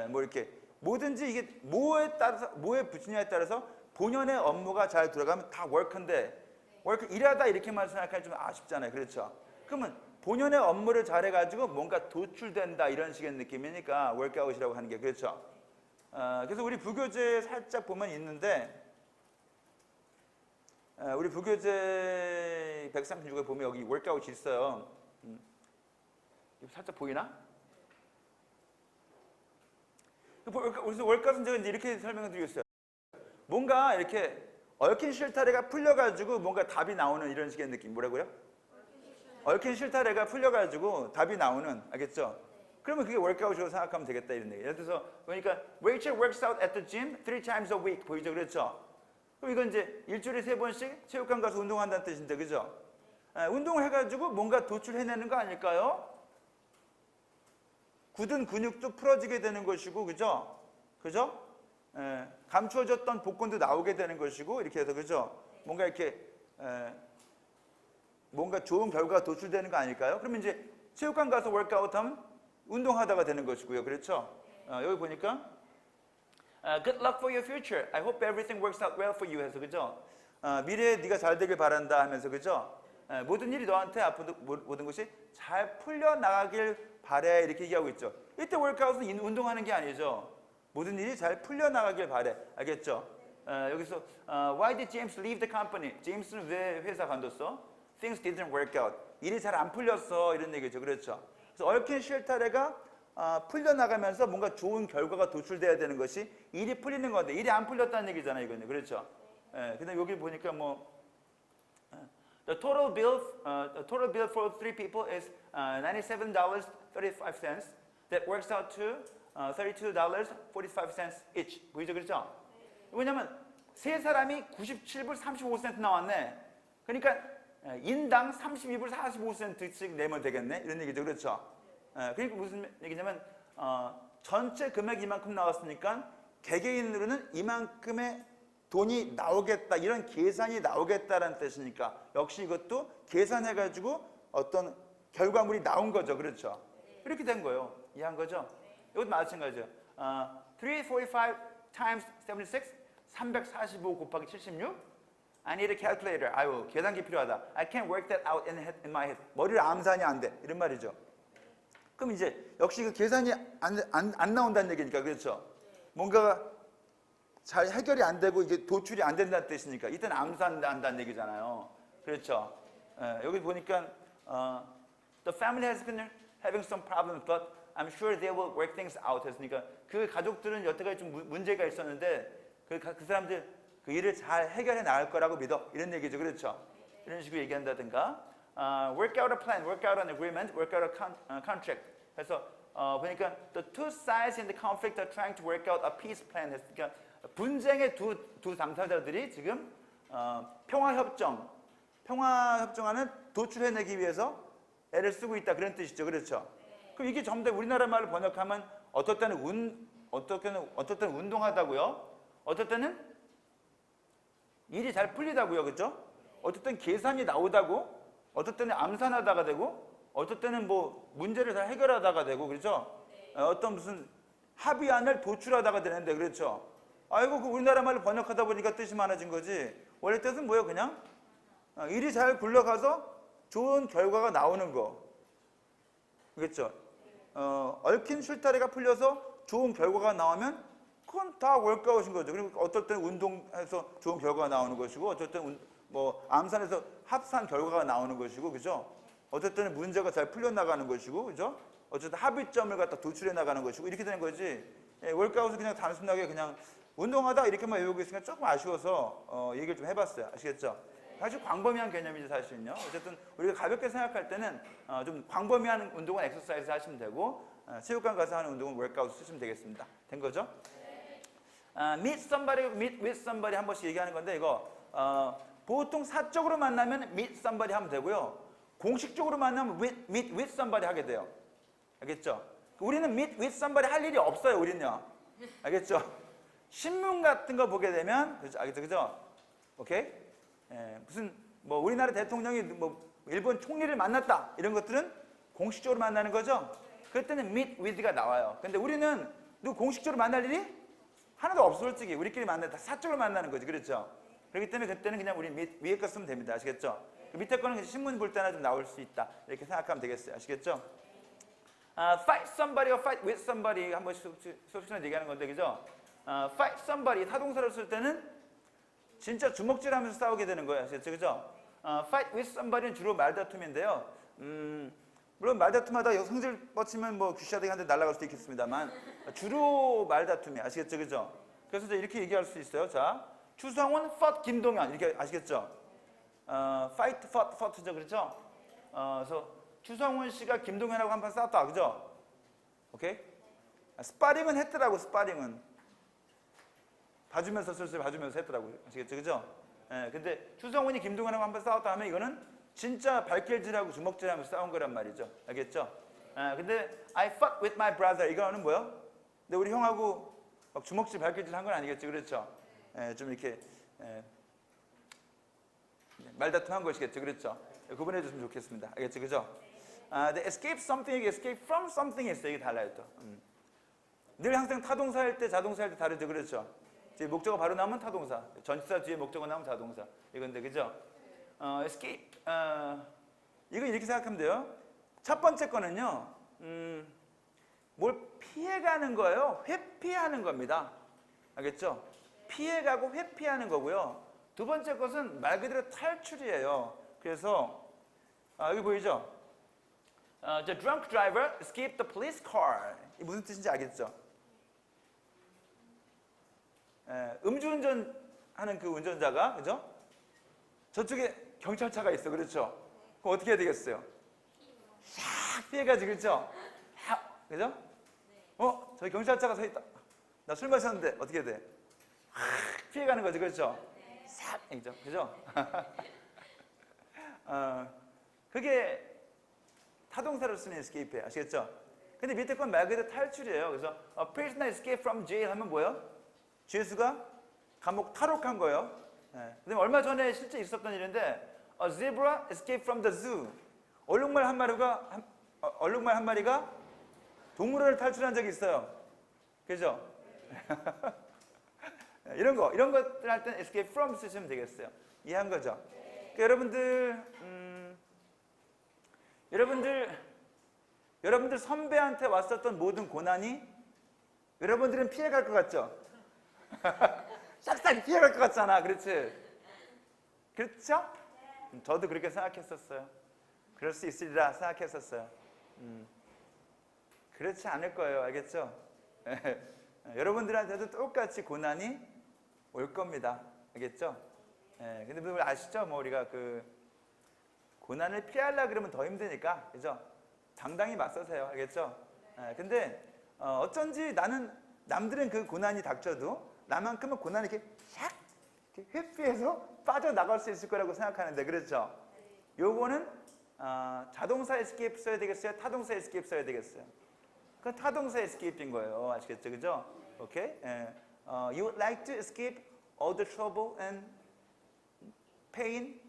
뭐 이렇게 뭐든지 이게 뭐에 따라서 뭐에 붙이냐에 따라서 본연의 업무가 잘 돌아가면 다 work인데 work 일하다 이렇게만 생각하면 좀 아쉽잖아요. 그렇죠? 그러면 본연의 업무를 잘해가지고 뭔가 도출된다 이런 식의 느낌이니까 workout이라고 하는 게 그렇죠? 그래서 우리 부교재에 살짝 보면 있는데 우리 부교재 136에 보면 여기 월크아웃이 있어요. 살짝 보이나? 그래서 월크아웃은 제가 이제 이렇게 설명을 드리겠어요. 뭔가 이렇게 얽힌 실타래가 풀려가지고 뭔가 답이 나오는 이런 식의 느낌. 뭐라고요? 얽힌 실타래가 풀려가지고 답이 나오는, 알겠죠? 그러면 그게 월크아웃이라고 생각하면 되겠다 이런 얘기. 예를 들어서 그러니까 Rachel works out at the gym 3 times a week 보이죠, 그렇죠? 그럼 이건 이제 일주일에 3번씩 체육관 가서 운동한다는 뜻인데, 그죠? 운동을 해가지고 뭔가 도출해내는 거 아닐까요? 굳은 근육도 풀어지게 되는 것이고, 그죠? 그죠? 감추어졌던 복근도 나오게 되는 것이고, 이렇게 해서, 그죠? 뭔가 이렇게 뭔가 좋은 결과가 도출되는 거 아닐까요? 그러면 이제 체육관 가서 월크아웃하면 운동하다가 되는 것이고요, 그렇죠? 여기 보니까 Good luck for your future. I hope everything works out well for you. 해서, 그죠? 미래에 네가 잘 되길 바란다 하면서, 그죠? 모든 일이 너한테 앞으로 모든 것이 잘 풀려나가길 바래 이렇게 얘기하고 있죠. 이때 월크아웃은 운동하는 게 아니죠. 모든 일이 잘 풀려나가길 바래. 알겠죠? 여기서 Why did James leave the company? 제임스는 왜 회사 관뒀어? Things didn't work out. 일이 잘 안 풀렸어 이런 얘기죠. 그렇죠? 그래서 얽힌 실타래가 풀려나가면서 뭔가 좋은 결과가 도출돼야 되는 것이 일이 풀리는 건데 일이 안 풀렸다는 얘기잖아요. 이거는. 그렇죠? 근데 여기 보니까 뭐 The total bill for 3 people is $97.35. That works out to $32.45 each. 보이죠? 그렇죠? 왜냐면 세 사람이 97불 35센트 나왔네. 그러니까 인당 32불 45센트씩 내면 되겠네. 이런 얘기죠. 그렇죠? 그러니까 무슨 얘기냐면 전체 금액 이만큼 나왔으니까 개개인으로는 이만큼의 돈이 나오겠다. 이런 계산이 나오겠다라는 뜻이니까 역시 이것도 계산해가지고 어떤 결과물이 나온 거죠. 그렇죠? 이렇게 된 거예요. 이해한 거죠? 이것도 마찬가지죠. 345 times 76 345 곱하기 76 I need a calculator. 아유, 계산기 필요하다. I can't work that out in my head. 머리를 암산이 안 돼. 이런 말이죠. 그럼 이제 역시 그 계산이 안 나온다는 얘기니까. 그렇죠? 뭔가가 잘 해결이 안 되고 이게 도출이 안 된다는 뜻이니까 이때는 암산한다는 얘기잖아요. 그렇죠? 여기 보니까 The family has been having some problems, but I'm sure they will work things out. 했으니까 그 가족들은 여태까지 좀 문제가 있었는데 그 사람들 그 일을 잘 해결해 나갈 거라고 믿어. 이런 얘기죠. 그렇죠? 이런 식으로 얘기한다든가 work out a plan, work out an agreement, work out a contract. 그래서 보니까 the two sides in the conflict are trying to work out a peace plan. 했으니까 분쟁의 두 당사자들이 지금 평화협정안을 도출해내기 위해서 애를 쓰고 있다. 그런 뜻이죠. 그렇죠? 그럼 이게 전부 다 우리나라 말로 번역하면 어떨 때는 운동하다고요. 어떨 때는 일이 잘 풀리다고요. 그렇죠? 어떨 때는 계산이 나오다고, 어떨 때는 암산하다가 되고, 어떨 때는 뭐 문제를 잘 해결하다가 되고, 그렇죠? 어떤 무슨 합의안을 도출하다가 되는데, 그렇죠? 아이고, 그 우리나라 말로 번역하다 보니까 뜻이 많아진 거지. 원래 뜻은 뭐예요? 그냥 일이 잘 굴러가서 좋은 결과가 나오는 거. 그렇죠? 얽힌 실타래가 풀려서 좋은 결과가 나오면 그건 다 월크아웃인 거죠. 그리고 어떨 때는 운동해서 좋은 결과가 나오는 것이고, 어떨 때는 뭐 암산해서 합산 결과가 나오는 것이고, 그죠? 어떨 때는 문제가 잘 풀려나가는 것이고, 그죠? 어쨌든 합의점을 갖다 도출해 나가는 것이고, 이렇게 되는 거지. 월크아웃은 그냥 단순하게 그냥 운동하다 이렇게만 외우고 있으니까 조금 아쉬워서 얘기를 좀 해봤어요. 아시겠죠? 사실 광범위한 개념이죠, 사실은요. 어쨌든 우리가 가볍게 생각할 때는 좀 광범위한 운동은 엑서사이즈 하시면 되고, 체육관 가서 하는 운동은 월크아웃 쓰시면 되겠습니다. 된 거죠? meet somebody, meet with somebody 한 번씩 얘기하는 건데, 이거 보통 사적으로 만나면 meet somebody 하면 되고요. 공식적으로 만나면 meet with somebody 하게 돼요. 알겠죠? 우리는 meet with somebody 할 일이 없어요, 우리는요. 알겠죠? 신문 같은 거 보게 되면, 그죠? 알겠죠? 그죠? 오케이? 무슨, 뭐, 우리나라 대통령이 뭐, 일본 총리를 만났다. 이런 것들은 공식적으로 만나는 거죠? 그때는 meet with가 나와요. 근데 우리는 누구 공식적으로 만날 일이 하나도 없어, 솔직히. 우리끼리 만나다 사적으로 만나는 거지. 그렇죠? 그렇기 때문에 그때는 그냥 우리 위에 거 쓰면 됩니다. 아시겠죠? 그 밑에 거는 신문 볼 때나 좀 나올 수 있다. 이렇게 생각하면 되겠어요. 아시겠죠? fight somebody or fight with somebody 한번 수업 시간에 얘기하는 건데, 그죠? fight somebody, 타동사를 쓸 때는 진짜 주먹질하면서 싸우게 되는 거예요. 그죠? fight with somebody는 주로 말다툼인데요. 물론 말다툼하다 성질 뻗치면 뭐 귀시하게 한 대 날아갈 수도 있겠습니다만 주로 말다툼이 아시겠죠, 그죠? 그래서 이제 이렇게 얘기할 수 있어요. 자, 추성훈 fought 김동현 이렇게 아시겠죠? fight, fought죠, 그렇죠? 그래서 추성훈 씨가 김동현하고 한판 싸웠다, 그죠? 오케이? 스파링은 했더라고, 스파링은. 봐주면서 슬슬 봐주면서 했더라고요. 아시겠죠, 그죠? 예, 근데 추성훈이 김동현하고 한판 싸웠다 하면 이거는 진짜 발길질하고 주먹질하면서 싸운 거란 말이죠. 알겠죠? 근데 I fought with my brother 이거는 뭐요? 근데 우리 형하고 막 주먹질 발길질 한 건 아니겠죠, 그렇죠? 좀 이렇게 말다툼 한 것이겠죠, 그렇죠? 구분해 줬으면 좋겠습니다. 알겠죠, 그죠? The escape something, escape from something 있어요. 이게 달라요 또. 늘 항상 타동사일 때, 자동사일 때 다르죠, 그렇죠? 목적어 바로 나오면 타동사, 전치사 뒤에 목적어 나오면 자동사. 이건데, 그죠? escape, 이건 이렇게 생각하면 돼요. 첫 번째 거는요, 뭘 피해가는 거예요. 회피하는 겁니다. 알겠죠? 피해가고 회피하는 거고요. 두 번째 것은 말 그대로 탈출이에요. 그래서 여기 보이죠? The drunk driver escaped the police car. 이 무슨 뜻인지 알겠죠? 음주운전 하는 그 운전자가, 그죠? 저쪽에 경찰차가 있어, 그렇죠? 그럼 어떻게 해야 되겠어요? 샥 피해가지, 그렇죠? 그죠? 저기 경찰차가 서 있다. 나 술 마셨는데 어떻게 해야 돼? 피해가는 거지, 그렇죠? 싹, 그죠? 그게 타동사를 쓰는 escape예요. 아시겠죠? 근데 밑에 건 말 그대로 탈출이에요. 그래서 a prisoner escaped from jail 하면 뭐예요? 죄수가 감옥 탈옥한 거예요. 근데 얼마 전에 실제 있었던 일인데 a zebra escaped from the zoo. 얼룩말 한 마리가 동물원을 탈출한 적이 있어요. 그죠? 이런 것들 할 때는 escape from 쓰시면 되겠어요. 이해한 거죠? 그러니까 여러분들 선배한테 왔었던 모든 고난이 여러분들은 피해갈 것 같죠? 싹싹 피해갈 것 같잖아, 그렇지? 그렇죠? 저도 그렇게 생각했었어요. 그럴 수 있으리라 생각했었어요. 그렇지 않을 거예요, 알겠죠? 여러분들한테도 똑같이 고난이 올 겁니다, 알겠죠? 근데 우리 아시죠? 뭐 우리가 그 고난을 피하려고 그러면 더 힘드니까, 그죠? 당당히 맞서세요, 알겠죠? 근데 어쩐지 남들은 그 고난이 닥쳐도 나만큼은 고난이 이렇게 샥 이렇게 회피해서 빠져나갈 수 있을 거라고 생각하는데, 그렇죠? 요거는 자동사 escape 써야 되겠어요? 타동사 escape 써야 되겠어요? 그 타동사 escape인 거예요. 아시겠죠? 그죠? 오케이? You would like to escape all the trouble and pain,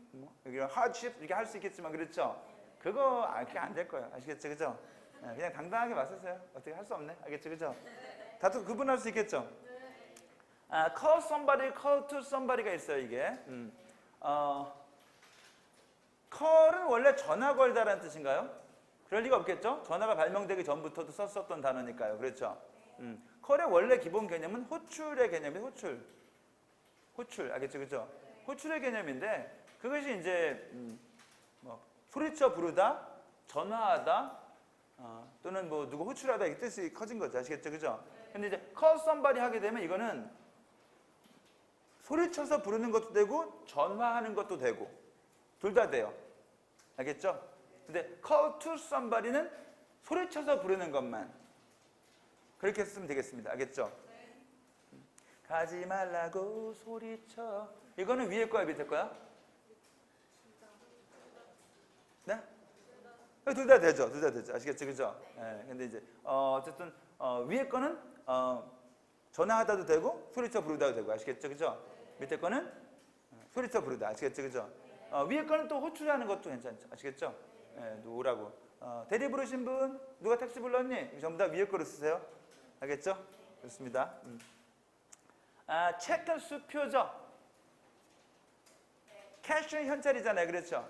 hardship 이렇게 할 수 있겠지만, 그렇죠? 그거 그게 안 될 거예요. 아시겠죠? 그죠? 그냥 당당하게 맞서세요. 어떻게 할 수 없네. 알겠죠? 그죠? 다들 구분할 수 있겠죠? call somebody, call to somebody가 있어요, 이게. call은 원래 전화 걸다라는 뜻인가요? 그럴 리가 없겠죠? 전화가 발명되기 전부터도 썼었던 단어니까요. 그렇죠? call의 원래 기본 개념은 호출의 개념이에요. 호출. 알겠죠? 그죠? 호출의 개념인데 그것이 이제 소리쳐 부르다, 전화하다, 또는 뭐 누구 호출하다 이 뜻이 커진 거죠. 아시겠죠? 그죠? 근데 이제 call somebody 하게 되면 이거는 소리쳐서 부르는 것도 되고 전화하는 것도 되고 둘 다 돼요. 알겠죠? 근데 call to somebody는 소리쳐서 부르는 것만 그렇게 쓰면 되겠습니다. 알겠죠? 가지 말라고 소리쳐. 이거는 위에 거야, 밑에 거야? 네? 둘 다 되죠. 아시겠죠? 그죠? 근데 이제 어쨌든 위에 거는 전화하다도 되고 소리쳐 부르다도 되고. 아시겠죠? 그죠? 밑에 거는 소리쳐 부르다. 아시겠죠? 그죠? 위에 거는 또 호출하는 것도 괜찮죠. 아시겠죠? 오라고. 대리 부르신 분? 누가 택시 불렀니? 전부 다 위에 거로 쓰세요. 알겠죠? 좋습니다. 체크는 수표죠. 캐시는 현찰이잖아요. 그렇죠?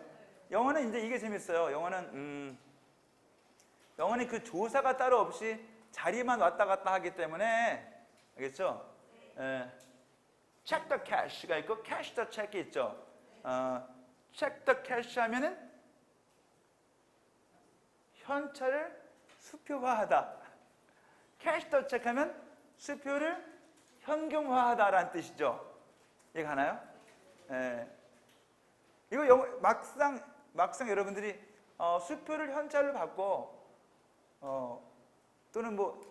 영어는 이제 이게 재밌어요. 영어는 그 조사가 따로 없이 자리만 왔다 갔다 하기 때문에, 알겠죠? check the cash가 있고 cash the check이 있죠. check the cash 하면은 현찰을 수표화하다. cash the check 하면 수표를 현금화하다라는 뜻이죠. 이해 가나요? 예. 이거 막상 여러분들이 수표를 현찰로 바꿔 또는 뭐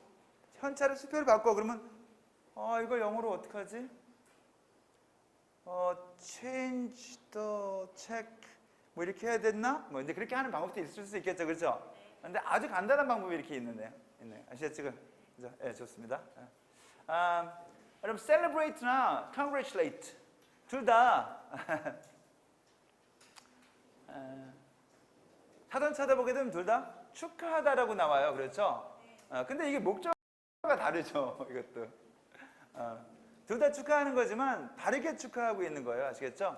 현찰을 수표를 바꿔 그러면 이거 영어로 어떻게 하지? change the check 뭐 이렇게 해야 됐나? 뭐 근데 그렇게 하는 방법도 있을 수 있겠죠, 그렇죠? 근데 아주 간단한 방법이 이렇게 있네. 아시겠죠? 그죠? 예, 좋습니다. 여러분 celebrate나 congratulate 둘 다 사전 찾아보게 되면 둘 다 축하하다라고 나와요, 그렇죠? 근데 이게 목적어가 다르죠, 이것도. 둘 다 축하하는 거지만 다르게 축하하고 있는 거예요, 아시겠죠?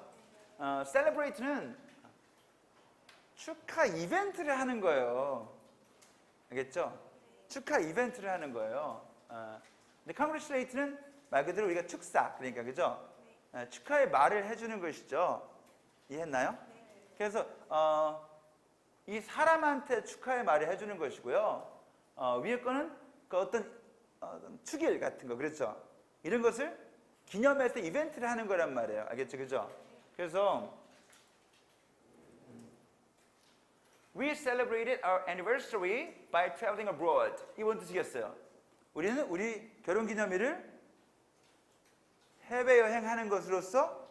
celebrate는 축하 이벤트를 하는 거예요, 알겠죠? 축하 이벤트를 하는 거예요. 근데 congratulate는 말 그대로 우리가 축사, 그러니까 그죠? 축하의 말을 해주는 것이죠. 이해했나요? 그래서 이 사람한테 축하의 말을 해주는 것이고요. 위에 거는 그 어떤 축일 같은 거, 그렇죠? 이런 것을 기념해서 이벤트를 하는 거란 말이에요. 알겠죠, 그죠? 그래서 We celebrated our anniversary by traveling abroad. 이번 뜻이겠어요. 우리는 우리 결혼기념일을 해외여행하는 것으로서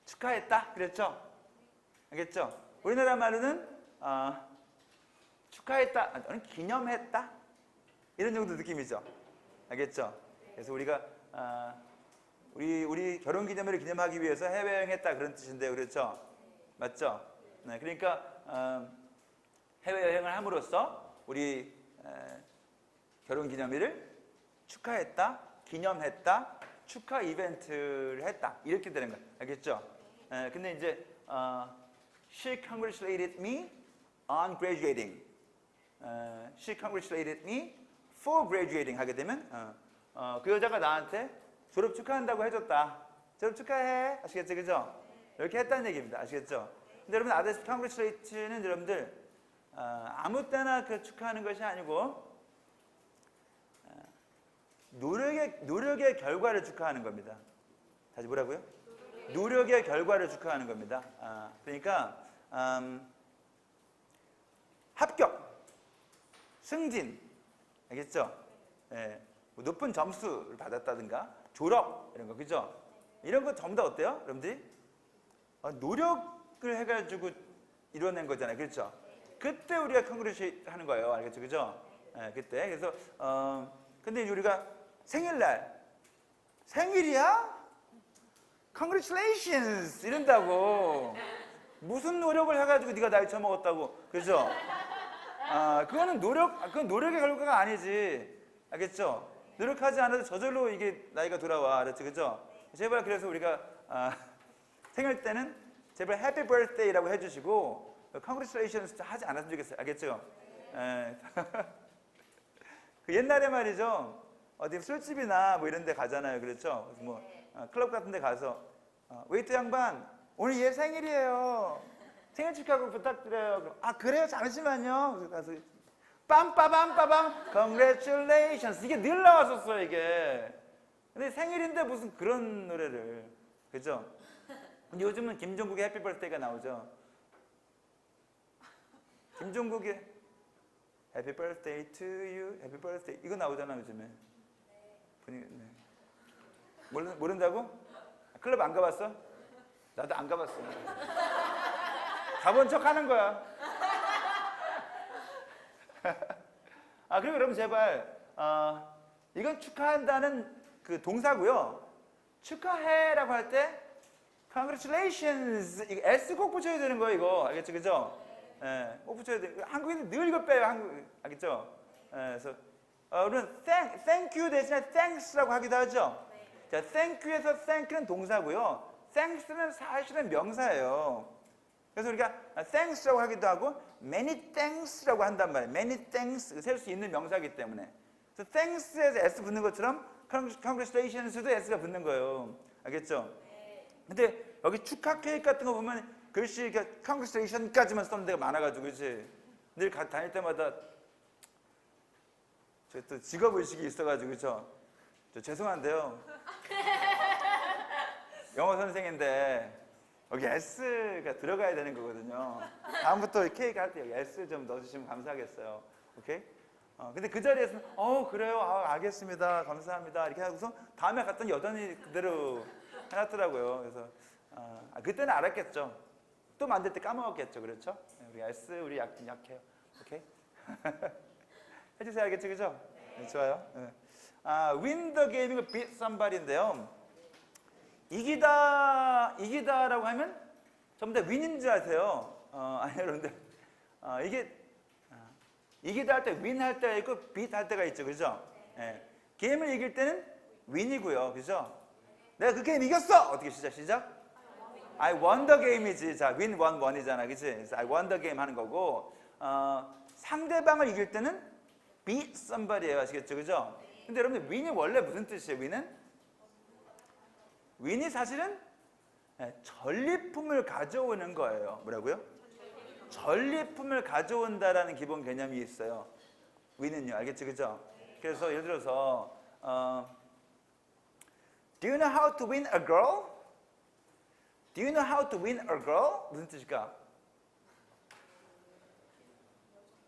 축하했다. 그랬죠? 알겠죠? 우리나라 말로는 축하했다, 아니 기념했다 이런 정도 느낌이죠. 알겠죠? 그래서 우리가 우리 결혼기념일을 기념하기 위해서 해외여행했다 그런 뜻인데요. 그렇죠? 맞죠? 네, 그러니까 해외여행을 함으로써 우리 결혼기념일을 축하했다, 기념했다, 축하 이벤트를 했다 이렇게 되는 거예요. 알겠죠? 근데 이제 She congratulated me on graduating. She congratulated me for graduating 하게 되면 그 여자가 나한테 졸업 축하한다고 해줬다. 졸업 축하해. 아시겠죠? 그죠? 이렇게 했다는 얘기입니다. 아시겠죠? 근데 여러분 others congratulate는 여러분들 아무 때나 그 축하하는 것이 아니고 노력의 결과를 축하하는 겁니다. 다시 뭐라고요? 노력의 결과를 축하하는 겁니다. 그러니까 합격, 승진, 알겠죠? 예, 뭐 높은 점수를 받았다든가 졸업 이런 거, 그죠? 이런 거 전부 다 어때요, 여러분들이? 노력을 해가지고 이뤄낸 거잖아요, 그렇죠? 그때 우리가 congratulate 하는 거예요, 알겠죠, 그죠? 예, 그때 그래서 근데 이제 우리가 생일날 생일이야? Congratulations 이런다고 무슨 노력을 해가지고 네가 나이 처먹었다고, 그죠? 그건 노력의 결과가 아니지, 알겠죠? 노력하지 않아도 저절로 이게 나이가 돌아와, 알았죠, 그죠? 제발 그래서 우리가 생일 때는 제발 Happy Birthday라고 해주시고 Congratulations 하지 않았으면 좋겠어요, 알겠죠? 그 옛날에 말이죠, 어디 술집이나 뭐 이런 데 가잖아요, 그렇죠? 뭐 클럽 같은 데 가서 웨이터 양반 오늘 얘 생일이에요, 생일 축하하고 부탁드려요. 그래요? 잠시만요. 그래서 가서 빰빠밤빠밤 Congratulations 이게 늘 나왔었어요, 이게. 근데 생일인데 무슨 그런 노래를, 그죠? 근데 요즘은 김종국의 해피 버스데이가 나오죠. 김종국의 Happy birthday to you, happy birthday 이거 나오잖아 요즘에. 분위기, 네. 모른다고? 클럽 안 가봤어? 나도 안 가봤어. 가본 척 하는 거야. 그리고 여러분 제발 이건 축하한다는 그 동사고요. 축하해라고 할 때 congratulations 이거 S 꼭 붙여야 되는 거예요, 이거. 알겠죠, 그죠? 예, 꼭 붙여야 돼. 한국인은 늘 이거 빼요, 알겠죠? 그래서 우리는 thank you 대신에 thanks라고 하기도 하죠. 자, thank you에서 thank는 동사고요. thanks는 사실은 명사예요. 그래서 우리가 thanks라고 하기도 하고 many thanks라고 한단 말이에요. many thanks 셀 수 있는 명사이기 때문에. 그래서 thanks에서 s 붙는 것처럼 congratulations도 S가 붙는 거예요. 알겠죠? 근데 여기 축하 케이크 같은 거 보면 글씨 congratulations까지만 쓰는 데가 많아가지고 그렇지? 늘 다닐 때마다 제가 또 직업의식이 있어가지고 그렇죠? 저 죄송한데요. 영어 선생인데 여기 S가 들어가야 되는 거거든요. 다음부터 케이크 할 때 여기 S 좀 넣어주시면 감사하겠어요. 오케이? 근데 그 자리에서는 그래요. 알겠습니다. 감사합니다. 이렇게 하고서 다음에 갔더니 여전히 그대로 해놨더라고요. 그래서 그때는 알았겠죠. 또 만들 때 까먹었겠죠. 그렇죠? 우리 S 우리 약해요. 오케이? 해주세요. 알겠죠? 그죠? 네, 좋아요. 네. win the game이고 beat somebody인데요. 이기다라고 하면 전부 다 win인 줄 아세요. 아니 여러분들 이기다 할 때 win 할 때가 있고 beat 할 때가 있죠. 그죠? 네. 게임을 이길 때는 win이고요. 그죠? 내가 그 게임 이겼어! 어떻게 시작? I won the game이지. 자, win, won, won이잖아. 그치? 그래서 I won the game 하는 거고, 상대방을 이길 때는 beat somebody예요. 아시겠죠? 그죠? 근데 여러분들, win이 원래 무슨 뜻이에요? win이 사실은 전리품을 가져오는 거예요. 뭐라고요? 전리품을 가져온다라는 기본 개념이 있어요. win은요. 알겠죠? 그죠? 그래서 예를 들어서, Do you know how to win a girl? Do you know how to win a girl? 무슨 뜻일까?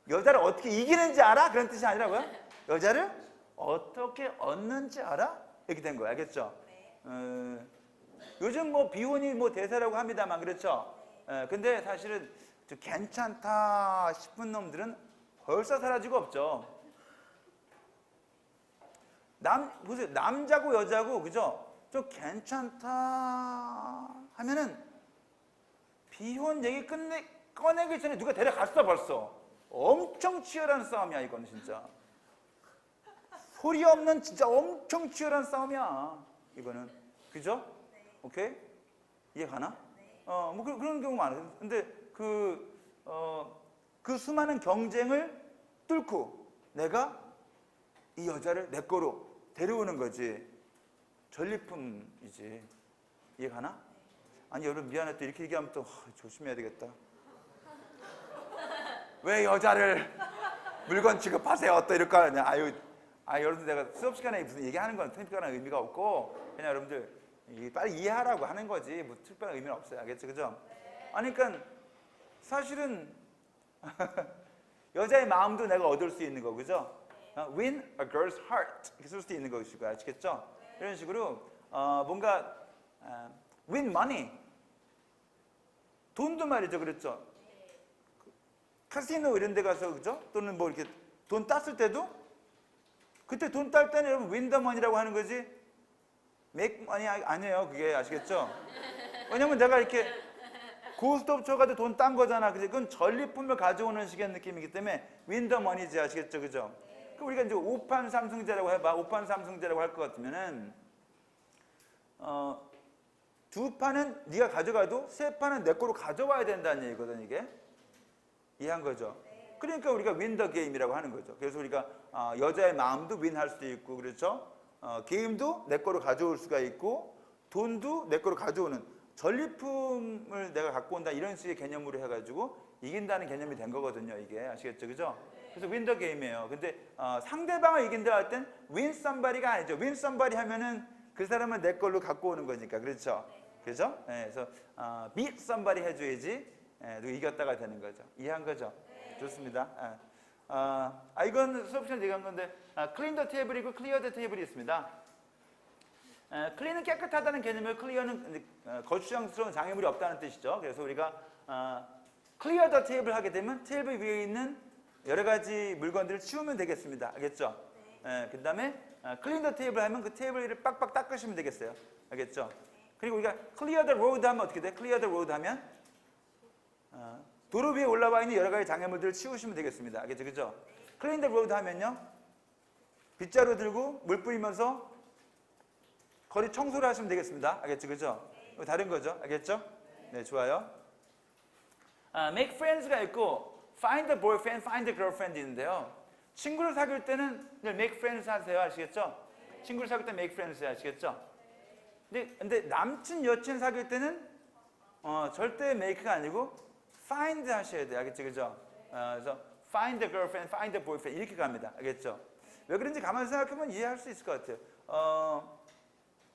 여자를 어떻게 이기는지 알아? 그런 뜻이 아니라고요? 여자를 어떻게 얻는지 알아? 이렇게 된 거예요. 알겠죠? 요즘 뭐 비혼이 뭐 대세라고 합니다만 그렇죠? 근데 사실은 좀 괜찮다 싶은 놈들은 벌써 사라지고 없죠. 보세요. 남자고 여자고 그죠? 좀 괜찮다 하면은 비혼 얘기 꺼내기 전에 누가 데려갔어 벌써. 엄청 치열한 싸움이야 이건 진짜. 소리 없는 진짜 엄청 치열한 싸움이야 이거는. 그죠? 오케이? 이해 가나? 뭐 그런 경우 많아요. 근데 그 수많은 경쟁을 뚫고 내가 이 여자를 내 거로 데려오는 거지. 전리품이지. 이해 가나? 아니 여러분 미안해 또 이렇게 얘기하면 또 조심해야 되겠다. 왜 여자를 물건 취급하세요? 또 이럴 거 아니야. 여러분들 내가 수업 시간에 무슨 얘기하는 건 특별한 의미가 없고 그냥 여러분들 빨리 이해하라고 하는 거지 뭐 특별한 의미는 없어요. 알겠죠? 그죠? 아니 그러니까 사실은 여자의 마음도 내가 얻을 수 있는 거 그죠? win a girl's heart 이렇게 쓸 수도 있는 것이고 아시겠죠? 이런 식으로 뭔가 win money 돈도 말이죠. 그렇죠? 카시노 이런 데 가서 그죠? 또는 뭐 이렇게 돈 땄을 때도 그때 돈 딸 때는 여러분 win the money라고 하는 거지 make money 아니에요. 그게 아시겠죠? 왜냐면 내가 이렇게 고스톱 쳐가지고 돈 딴 거잖아. 그건 전리품을 가져오는 식의 느낌이기 때문에 win the money지. 아시겠죠? 그죠? 그럼 우리가 이제 5판 3승제라고 해봐. 5판 3승제라고 할 것 같으면은 2판은 네가 가져가도 3판은 내 거로 가져와야 된다는 얘기거든 이게. 이해한 거죠? 그러니까 우리가 win the game이라고 하는 거죠. 그래서 우리가 여자의 마음도 윈할 수도 있고 그렇죠? 게임도 내 거로 가져올 수가 있고 돈도 내 거로 가져오는 전리품을 내가 갖고 온다 이런 식의 개념으로 해가지고 이긴다는 개념이 된 거거든요 이게. 아시겠죠? 그죠? 그래서 win the game이에요. 근데 상대방을 이긴다 할 땐 win somebody가 아니죠. win somebody 하면은 그 사람은 내 걸로 갖고 오는 거니까. 그렇죠? 그죠? 그래서 beat somebody 해줘야지 누가 이겼다가 되는 거죠. 이해한 거죠? 좋습니다. 이건 수업 시간에 얘기한 건데 clean the table이고 clear the table이 있습니다. clean은 깨끗하다는 개념이고 clear는 거추장스러운 장애물이 없다는 뜻이죠. 그래서 우리가 clear the table 하게 되면 테이블 위에 있는 여러 가지 물건들을 치우면 되겠습니다. 알겠죠? 그 다음에 clean the table 하면 그 테이블 위를 빡빡 닦으시면 되겠어요. 알겠죠? 그리고 우리가 clear the road 하면 어떻게 돼? clear the road 하면 도로 위에 올라와 있는 여러 가지 장애물들을 치우시면 되겠습니다. 알겠죠? 그죠? clean the road 하면요. 빗자루 들고 물 뿌리면서 거리 청소를 하시면 되겠습니다. 알겠죠? 그죠? 다른 거죠? 알겠죠? 네, 좋아요. make friends가 있고 find a boyfriend, find a girlfriend 있는데요. 친구를 사귈 때는 늘 make friends 하세요. 아시겠죠? 친구를 사귈 때 make friends 아시겠죠? 근데 남친 여친 사귈 때는 절대 make가 아니고 find 하셔야 돼요. 알겠죠? 그죠? 그래서 find a girlfriend, find a boyfriend 이렇게 갑니다. 알겠죠? 왜 그런지 가만히 생각해보면 이해할 수 있을 것 같아요.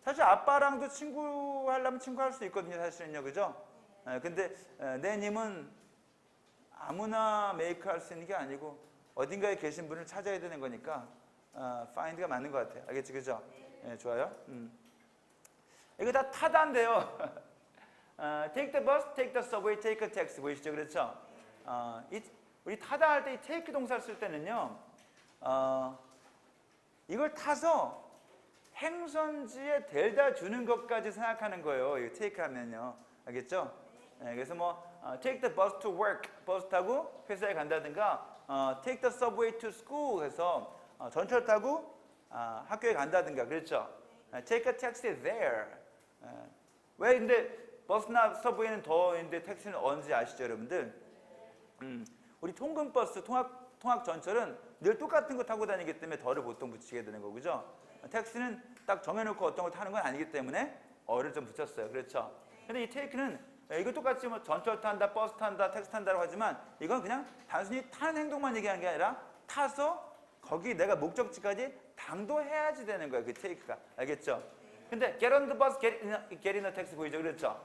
사실 아빠랑도 친구 하려면 친구 할 수 있거든요. 사실은요. 그죠? 근데 내 님은 아무나 메이크 할 수 있는 게 아니고 어딘가에 계신 분을 찾아야 되는 거니까 find가 맞는 것 같아요. 알겠지? 그죠? 네, 좋아요. 이거 다 타다인데요. take the bus, take the subway, take a taxi 보이시죠? 그렇죠? 우리 타다 할 때 이 take 동사를 쓸 때는요. 이걸 타서 행선지에 데려다 주는 것까지 생각하는 거예요. 이거 take 하면요. 알겠죠? 네, 그래서 뭐 take the bus to work, 버스 타고 회사에 간다든가 take the subway to school 해서 전철 타고 학교에 간다든가 그렇죠? take a taxi there. 왜 근데 버스나 서브웨이는 더인데 택시는 언제 아시죠, 여러분들? 우리 통근버스, 통학 전철은 늘 똑같은 거 타고 다니기 때문에 덜을 보통 붙이게 되는 거죠. 택시는 딱 정해놓고 어떤 거 타는 건 아니기 때문에 어를 좀 붙였어요. 그렇죠? 근데 이 take는 이거 똑같이 뭐 전철 탄다, 버스 탄다, 택시 탄다라고 하지만 이건 그냥 단순히 타는 행동만 얘기하는 게 아니라 타서 거기 내가 목적지까지 당도해야지 되는 거예요. 그 take가. 알겠죠? 근데 get on the bus, get in a taxi 보이죠? 그렇죠?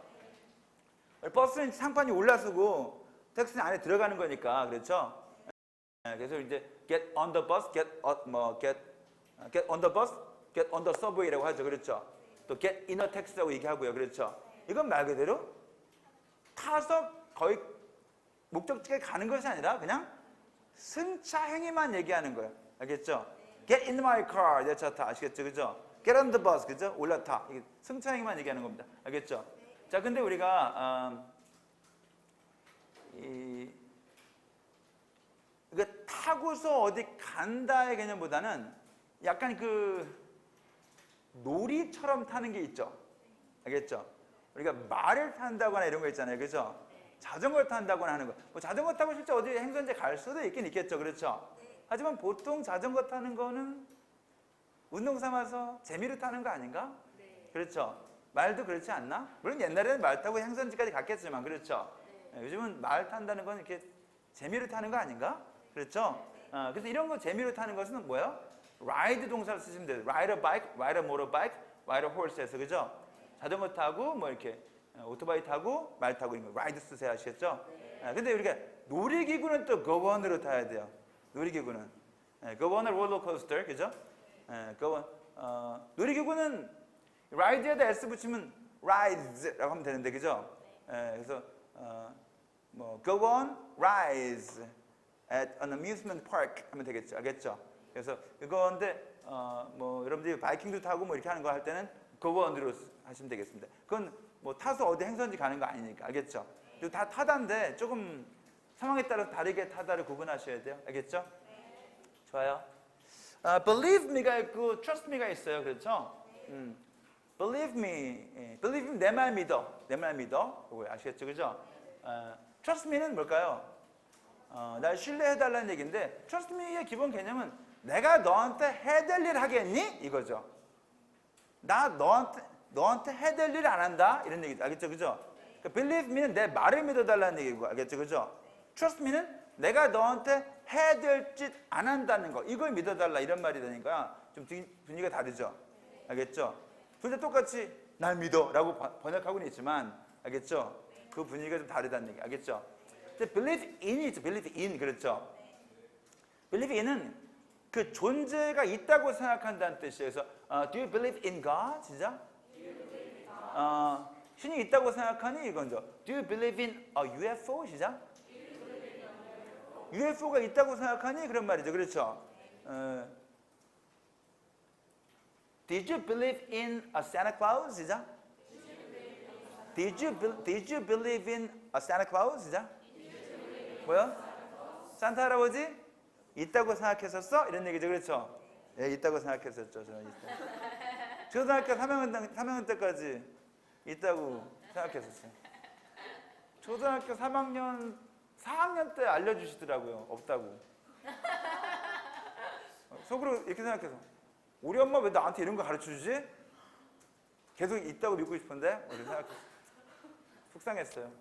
버스는 상판이 올라서고 택시는 안에 들어가는 거니까. 그렇죠? 그래서 이제 get on the bus, get on the bus, get on the subway라고 하죠. 그렇죠? 또 get in a taxi라고 얘기하고요. 그렇죠? 이건 말 그대로 타서 거의 목적지에 가는 것이 아니라 그냥 승차 행위만 얘기하는 거예요. 알겠죠? Get in my car. 내 차 타. 아시겠죠? 그죠? Get on the bus. 그죠? 올라타. 이게 승차 행위만 얘기하는 겁니다. 알겠죠? 자, 근데 우리가 이거 타고서 어디 간다의 개념보다는 약간 그 놀이처럼 타는 게 있죠. 알겠죠? 우리가 말을 탄다거나 이런 거 있잖아요. 그죠? 자전거를 탄다거나 하는 거. 뭐 자전거 타고 실제 어디 행선지에 갈 수도 있긴 있겠죠. 그렇죠? 하지만 보통 자전거 타는 거는 운동 삼아서 재미로 타는 거 아닌가? 그렇죠? 말도 그렇지 않나? 물론 옛날에는 말 타고 행선지까지 갔겠지만 그렇죠? 요즘은 말 탄다는 건 이렇게 재미로 타는 거 아닌가? 그렇죠? 그래서 이런 거 재미로 타는 것은 뭐예요? ride 동사를 쓰시면 돼요. ride a bike, ride a motorbike, ride a horse 해서 그죠? 자전거 타고 뭐 이렇게 오토바이 타고 말 타고 이런 거 ride 쓰세요. 아시겠죠? 근데 우리가 놀이기구는 또 go on으로 타야 돼요. 놀이기구는 go on a roller coaster 그죠? go on 놀이기구는 ride에다 s 붙이면 rides라고 하면 되는데 그죠? 그래서 뭐 go on rides at an amusement park 하면 되겠죠. 알겠죠? 그래서 그건데 뭐 여러분들이 바이킹도 타고 뭐 이렇게 하는 거 할 때는 go on으로 하시면 되겠습니다. 그건 뭐 타서 어디 행선지 가는 거 아니니까. 알겠죠? 그리고 다 타다인데 조금 상황에 따라서 다르게 타다를 구분하셔야 돼요. 알겠죠? 좋아요. believe me가 있고 trust me가 있어요. 그렇죠? believe me, believe me 내 말 믿어. 내 말 믿어. 그거 아시겠죠? 그죠? trust me는 뭘까요? 날 신뢰해달라는 얘기인데 trust me의 기본 개념은 내가 너한테 해될 일 하겠니? 이거죠. 나 너한테 해될 일 안 한다? 이런 얘기죠. 알겠죠? 그죠? 그러니까 believe me는 내 말을 믿어달라는 얘기고 알겠죠? 그죠? trust me는 내가 너한테 해야 될 짓 안 한다는 거 이걸 믿어달라 이런 말이 되니까 좀 분위기가 다르죠? 알겠죠? 둘 다 똑같이 날 믿어 라고 번역하고는 있지만 알겠죠? 그 분위기가 좀 다르다는 얘기 알겠죠? 근데 believe in이 있죠. believe in 그렇죠? believe in은 그 존재가 있다고 생각한다는 뜻이에요. 그래서 do you believe in God? 진짜? 신이 있다고 생각하니? 이건죠. Do you believe in a UFO? 시작? UFO가 있다고 생각하니? 그런 말이죠. 그렇죠? Did you believe in a Santa Claus? 시작? Did you believe in a Santa Claus? 시작? 뭐야? 산타 할아버지? 있다고 생각했었어? 이런 얘기죠. 그렇죠? 예, 있다고 생각했었죠. 저는 초등학교 3학년 때까지 있다고 생각했었어요. 초등학교 4학년 때 알려주시더라고요. 없다고. 속으로 이렇게 생각해서 우리 엄마 왜 나한테 이런 거 가르쳐 주지? 계속 있다고 믿고 싶은데 이렇게 생각했어요. 속상했어요.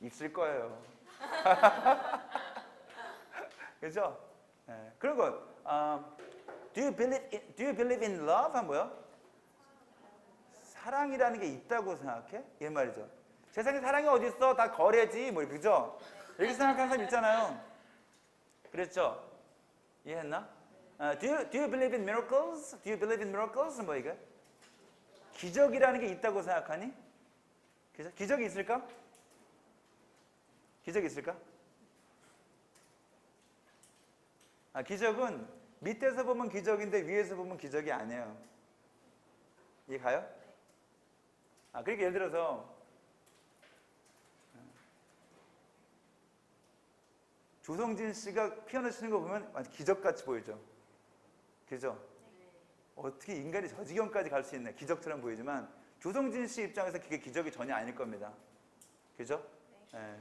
있을 거예요. 그죠? 네. 그런 거. Do you believe in love? 한 뭐요? 사랑이라는 게 있다고 생각해? 이 말이죠. 세상에 사랑이 어디 있어? 다 거래지. 뭐 그죠? 이렇게 생각하는 사람 있잖아요. 그랬죠? 이해했나? Do you believe in miracles? Do you believe in miracles? 뭐 이게? 기적이라는 게 있다고 생각하니? 기적이 있을까? 기적이 있을까? 기적은 밑에서 보면 기적인데 위에서 보면 기적이 아니에요. 이해 가요? 그러니까 예를 들어서 조성진 씨가 피아노 치는 거 보면 완전 기적같이 보이죠. 그죠? 어떻게 인간이 저 지경까지 갈 수 있네. 기적처럼 보이지만 조성진 씨 입장에서 그게 기적이 전혀 아닐 겁니다. 그죠? 네.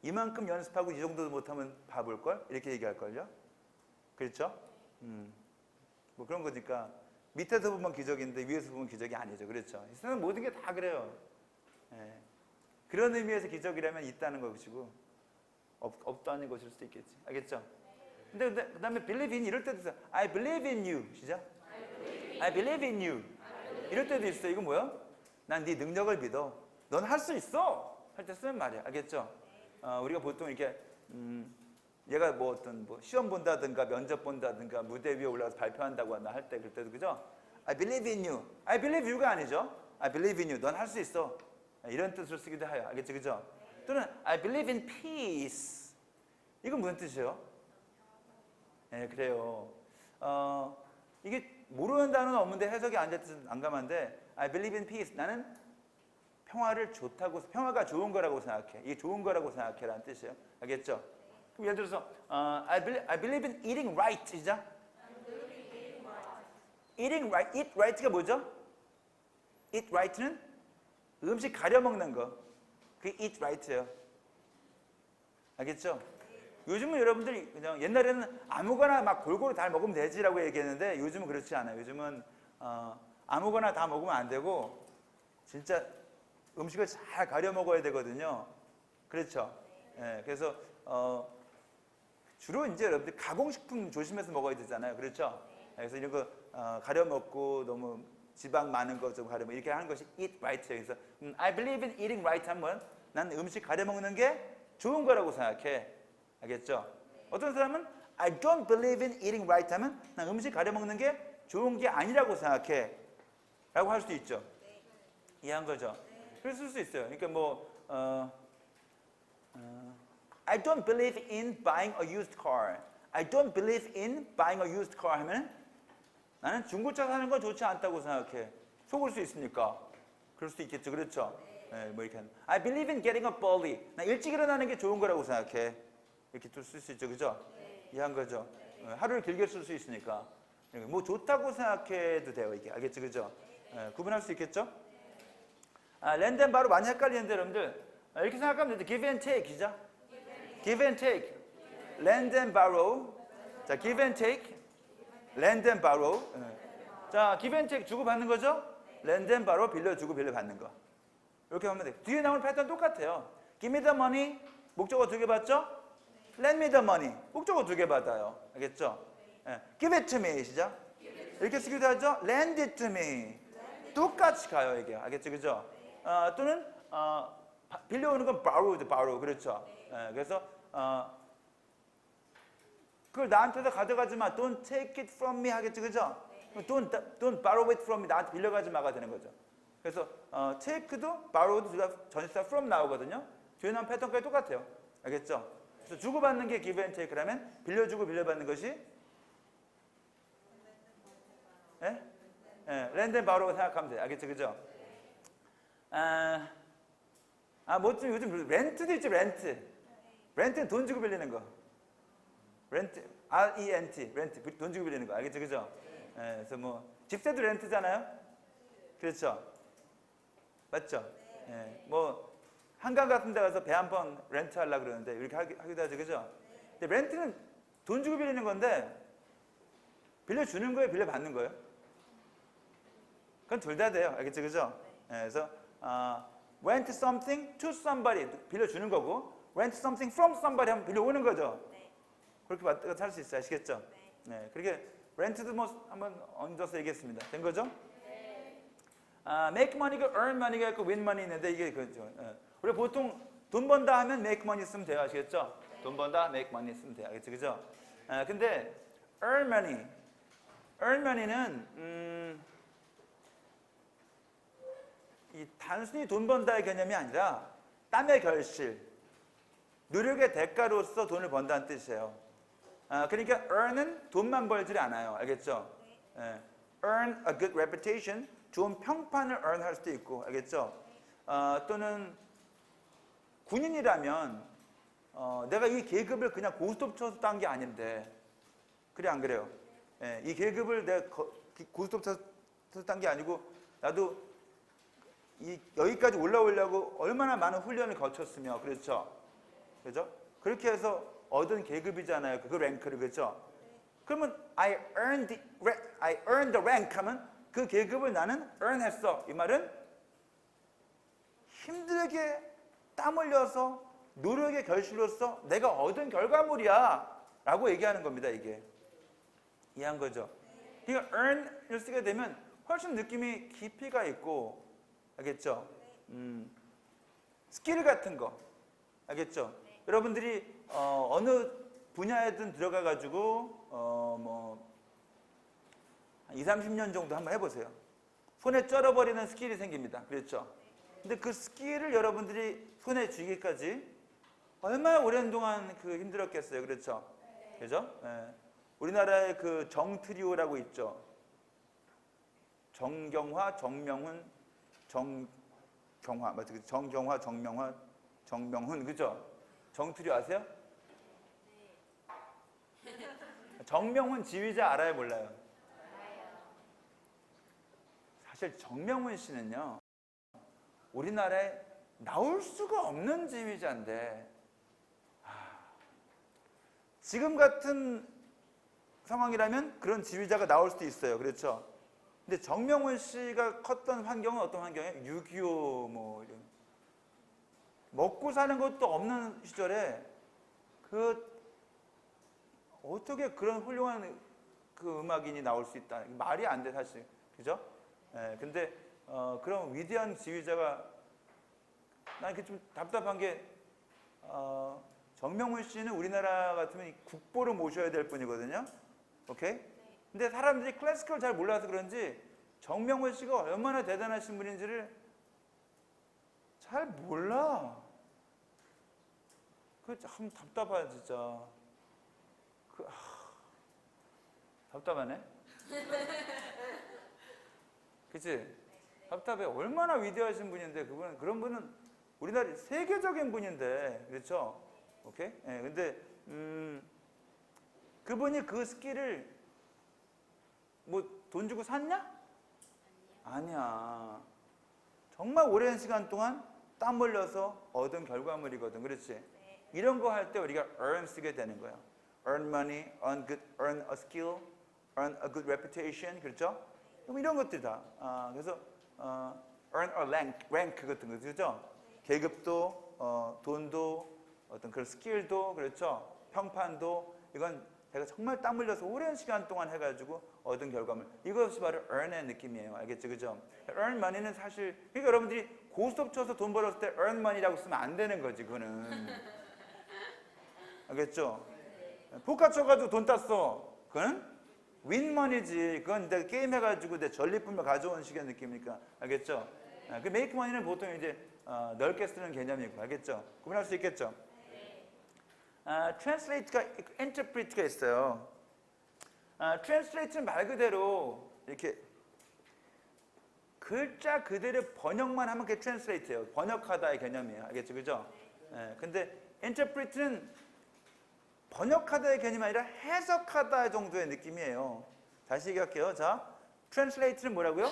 이만큼 연습하고 이 정도도 못하면 바볼걸? 이렇게 얘기할걸요? 그렇죠? 뭐 그런 거니까 밑에서 보면 기적인데 위에서 보면 기적이 아니죠. 그렇죠? 이 세상 모든 게 다 그래요. 네. 그런 의미에서 기적이라면 있다는 것이고 없다는 것일 수도 있겠지. 알겠죠? 근데 그 다음에 believe in 이럴 때도 있어요. I believe in you. 시작. I believe in you. 이럴 때도 있어요. 이거 뭐야? 난 네 능력을 믿어. 넌 할 수 있어. 할 때 쓰는 말이야. 알겠죠? 우리가 보통 이렇게 얘가 뭐 어떤 뭐 시험 본다든가 면접 본다든가 무대 위에 올라가서 발표한다고 할 때 그럴 때도 그죠? I believe in you. I believe you가 아니죠. I believe in you. 넌 할 수 있어. 이런 뜻으로 쓰기도 해요. 알겠죠? 그죠? 또는 I believe in peace. 이건 무슨 뜻이에요? 네, 그래요. 이게 모르는 단어는 없는데 해석이 안 돼서 난감한데 I believe in peace. 나는 평화를 좋다고, 평화가 좋은 거라고 생각해. 이게 좋은 거라고 생각해 라는 뜻이에요. 알겠죠? 그럼 예를 들어서 I believe in eating right. 시작. eating right. eat right가 뭐죠? eat right는 음식 가려 먹는 거. 그게 eat right예요. 알겠죠? 요즘은 여러분들이 그냥 옛날에는 아무거나 막 골고루 다 먹으면 되지라고 얘기했는데 요즘은 그렇지 않아요. 요즘은 아무거나 다 먹으면 안 되고 진짜 음식을 잘 가려 먹어야 되거든요. 그렇죠? 예, 그래서 주로 이제 여러분들 가공식품 조심해서 먹어야 되잖아요. 그렇죠? 그래서 이런 거 가려 먹고 너무 지방 많은 거 좀 가려 먹고 이렇게 하는 것이 eat right예요. 그래서 I believe in eating right 하면 난 음식 가려 먹는 게 좋은 거라고 생각해. 알겠죠? 어떤 사람은 I don't believe in eating right 하면 난 음식 가려 먹는 게 좋은 게 아니라고 생각해 라고 할 수도 있죠. 이해한 거죠? 그래서 쓸 수 있어요. 그러니까 뭐 I don't believe in buying a used car. I don't believe in buying a used car 하면 나는 중고차 사는 건 좋지 않다고 생각해. 속을 수 있으니까. 그럴 수도 있겠죠. 그렇죠? 네, 뭐 이렇게 I believe in getting up early. 나 일찍 일어나는 게 좋은 거라고 생각해. 이렇게 또 쓸 수 있죠. 그죠? 이해한 거죠? 하루를 길게 쓸 수 있으니까. 뭐 좋다고 생각해도 돼요. 이게. 알겠죠? 그죠? 구분할 수 있겠죠? 랜드 앤 바로 많이 헷갈리는데 여러분들 이렇게 생각하면 돼요. give and take 이죠? give and take. lend and borrow. 자, give and take. lend and borrow. 자, give and take 주고받는 거죠? lend and borrow 빌려주고 빌려받는 거. 이렇게 하면 돼요. 뒤에 나오는 패턴 똑같아요. give me the money. 목적어 2개 받죠? lend me the money. 목적어 2개 받아요. 알겠죠? give it to me. 시작. 이렇게 쓰기도 하죠? lend it to me. 똑같이 가요, 이게. 알겠죠? 그죠? 또는 빌려오는 건 borrow. 그렇죠? 그래서 그걸 나한테서 가져가지 마. Don't take it from me 하겠죠? 그죠? Don't borrow it from me. 나한테 빌려가지 마가 되는 거죠. 그래서 take도 borrow도 전치사 from 나오거든요. 뒤에 나온 패턴까지 똑같아요. 알겠죠? 그래서 주고받는 게 give and take라면 빌려주고 빌려받는 것이 lend and borrow가 생각하면 돼요. 알겠죠? 그죠? 뭐 좀 요즘 렌트도 있지, 렌트. 렌트는 돈 주고 빌리는 거. 렌트, R-E-N-T, 렌트, 돈 주고 빌리는 거. 알겠죠? 그죠? 그래서 뭐, 집세도 렌트잖아요? 그렇죠? 맞죠? 뭐, 한강 같은 데 가서 배 한 번 렌트 하려고 그러는데, 이렇게 하기도 하죠. 그죠? 근데 렌트는 돈 주고 빌리는 건데 빌려주는 거예요? 빌려받는 거예요? 그건 둘 다 돼요. 알겠죠? 그죠? 네, 그래서 rent something to somebody 빌려주는 거고 rent something from somebody 하면 빌려오는 거죠. 네. 그렇게 맞다가 살 수 있어요. 아시겠죠? 네. 그렇게 rent도 뭐 한번 얹어서 얘기했습니다. 된 거죠? 네. make money가 earn money가 있고 win money 있는데 이게 그죠. 우리 보통 돈 번다 하면 make money 쓰면 돼요. 아시겠죠? 돈 번다 make money 쓰면 돼요. 알겠죠? 그죠? 근데 earn money는 이 단순히 돈 번다의 개념이 아니라 땀의 결실, 노력의 대가로서 돈을 번다는 뜻이에요. 그러니까 earn은 돈만 벌지 않아요. 알겠죠? earn a good reputation, 좋은 평판을 earn 할 수도 있고, 알겠죠? 또는 군인이라면 내가 이 계급을 그냥 고스톱 쳐서 딴 게 아닌데, 그래 안 그래요? 이 계급을 내가 고스톱 쳐서 딴 게 아니고 나도 여기까지 올라오려고 얼마나 많은 훈련을 거쳤으며, 그렇죠? 그죠? 그렇게 해서 얻은 계급이잖아요. 그 랭크를, 그렇죠? 그러면 I earned the rank 하면 그 계급을 나는 earn 했어. 이 말은 힘들게 땀 흘려서 노력의 결실로서 내가 얻은 결과물이야 라고 얘기하는 겁니다. 이게 이해한 거죠? 그러니까 earn을 쓰게 되면 훨씬 느낌이 깊이가 있고, 알겠죠? 스킬 같은 거, 알겠죠? 여러분들이 어느 분야에든 들어가 가지고 뭐 2, 30년 정도 한번 해보세요. 손에 쩔어버리는 스킬이 생깁니다. 그렇죠? 근데 그 스킬을 여러분들이 손에 쥐기까지 얼마나 오랜 동안 힘들었겠어요. 그렇죠? 그죠? 우리나라의 그 정트리오라고 있죠. 정경화, 정명훈, 정경화, 맞죠? 정경화, 정명화, 정명훈, 그죠? 정트리오 아세요? 정명훈 지휘자 알아요, 몰라요? 사실 정명훈 씨는요, 우리나라에 나올 수가 없는 지휘자인데, 지금 같은 상황이라면 그런 지휘자가 나올 수도 있어요. 그렇죠? 근데 정명훈 씨가 컸던 환경은 어떤 환경이에요? 6.25 뭐 이런 먹고 사는 것도 없는 시절에 어떻게 그런 훌륭한 음악인이 나올 수 있다? 말이 안 돼, 사실. 그죠? 근데 그런 위대한 지휘자가 난 이렇게 좀 답답한 게 정명훈 씨는 우리나라 같으면 국보로 모셔야 될 분이거든요. 오케이? 근데 사람들이 클래시컬 잘 몰라서 그런지 정명훈 씨가 얼마나 대단하신 분인지를 잘 몰라. 그 참 답답해 진짜. 답답하네. 그치? 답답해. 얼마나 위대하신 분인데 그런 분은 우리나라 세계적인 분인데, 그렇죠? 오케이? 근데 그분이 그 스킬을 뭐 돈 주고 샀냐? 아니야. 정말 오랜 시간 동안 땀 흘려서 얻은 결과물이거든. 그렇지? 이런 거 할 때 우리가 earn 쓰게 되는 거야. earn money, earn a skill, earn a good reputation. 그렇죠? 그럼 이런 것들이다. 그래서 earn a rank 같은 거, 그렇죠? 계급도, 돈도, 어떤 그런 스킬도, 그렇죠? 평판도, 이건 제가 정말 땀 흘려서 오랜 시간 동안 해가지고 얻은 결과물. 이것이 바로 earn의 느낌이에요. 알겠죠? 그죠? earn money는 사실, 그러니까 여러분들이 고스톱 쳐서 돈 벌었을 때 earn money라고 쓰면 안 되는 거지, 그거는. 알겠죠? 포카 쳐가지고 돈 땄어. 그건 win money지. 그건 내가 게임 해가지고 내 전리품을 가져온 식의 느낌이니까. 알겠죠? 그 make money는 보통 이제 넓게 쓰는 개념이고. 알겠죠? 구분할 수 있겠죠? translate가 있고 interpret가 있어요. translate는 말 그대로 이렇게 글자 그대로 번역만 하면 그게 translate예요. 번역하다의 개념이에요. 알겠죠? 그죠? 근데 interpret는 번역하다의 개념이 아니라 해석하다 정도의 느낌이에요. 다시 얘기할게요. 자, translate는 뭐라고요?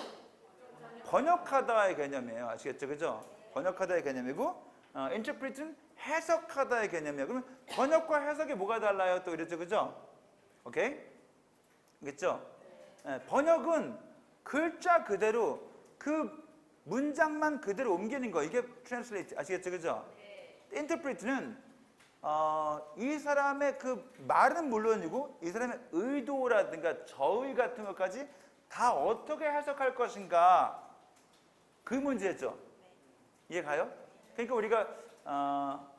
번역하다의 개념이에요. 아시겠죠? 그죠? 번역하다의 개념이고, interpret는 해석하다의 개념이에요. 그러면 번역과 해석이 뭐가 달라요? 또 이랬죠? 그죠? 오케이? 알겠죠? 예, 번역은 글자 그대로 그 문장만 그대로 옮기는 거. 이게 translate. 아시겠죠? 그죠? interpret는 이 사람의 그 말은 물론이고 이 사람의 의도라든가 저의 같은 것까지 다 어떻게 해석할 것인가. 그 문제죠. 이해 가요? 그러니까 우리가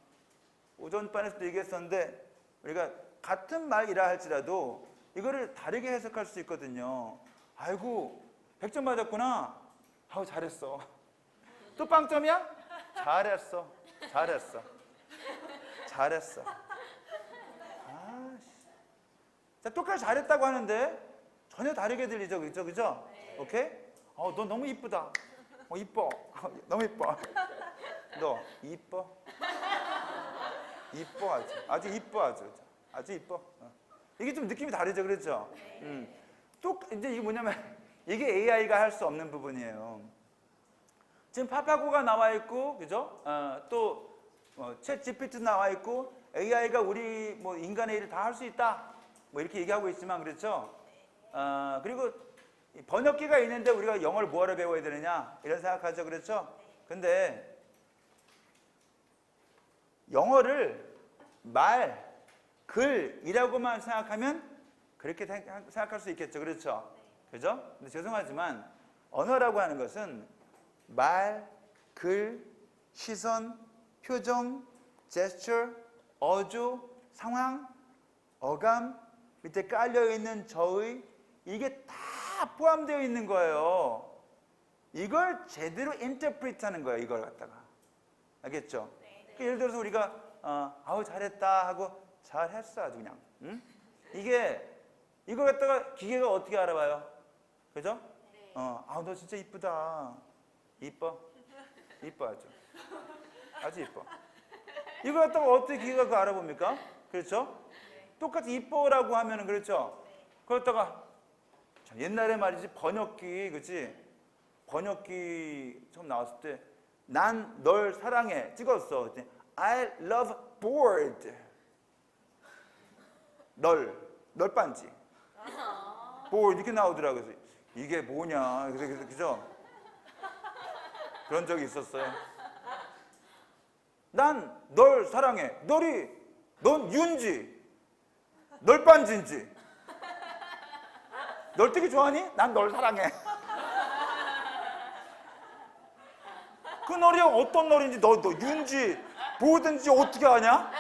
오전반에서도 얘기했었는데 우리가 같은 말이라 할지라도 이거를 다르게 해석할 수 있거든요. 아이고 100점 맞았구나. 아우 잘했어. 또 빵점이야? 잘했어. 잘했어. 잘했어. 자, 똑같이 잘했다고 하는데 전혀 다르게 들리죠, 그죠? 오케이? 너 너무 이쁘다. 이뻐. 너무 이뻐. 너 이뻐? 이뻐 아주 이뻐 아주 이뻐. 이게 좀 느낌이 다르죠, 그렇죠? 또 이제 이게 뭐냐면 이게 AI가 할 수 없는 부분이에요. 지금 파파고가 나와 있고, 그죠? 챗 GPT 나와 있고, AI가 우리 뭐 인간의 일을 다 할 수 있다. 뭐 이렇게 얘기하고 있지만, 그렇죠? 그리고 번역기가 있는데 우리가 영어를 뭐하러 배워야 되느냐? 이런 생각하죠, 그렇죠? 근데 영어를 말, 글이라고만 생각하면 그렇게 생각할 수 있겠죠, 그렇죠? 그죠? 근데 죄송하지만 언어라고 하는 것은 말, 글, 시선, 표정, 제스처, 어조, 상황, 어감, 밑에 깔려있는 저의 이게 다 포함되어 있는 거예요. 이걸 제대로 인터프리트 하는 거예요. 이걸 갖다가. 알겠죠? 그러니까 예를 들어서 우리가 아우 잘했다 하고 잘했어 아주 그냥. 응? 이걸 갖다가 기계가 어떻게 알아봐요? 그죠? 아우 너 진짜 이쁘다. 이뻐 아주. 아주 이뻐. 이걸 갖다가 어떻게 기계가 그거 알아봅니까? 그렇죠? 똑같이 이뻐라고 하면은 그렇죠? 그렇다가 옛날에 말이지 번역기, 그치? 번역기 처음 나왔을 때 난 널 사랑해 찍었어. 그랬더니 I love board. 널 반지. board 이렇게 나오더라고요. 그래서 이게 뭐냐? 그죠? 그런 적이 있었어요. 난 널 사랑해. 넌 윤지. 널 반지인지. 널 되게 좋아하니? 난 널 사랑해. 그 널이 어떤 널인지 너 윤지 뭐든지 어떻게 아냐?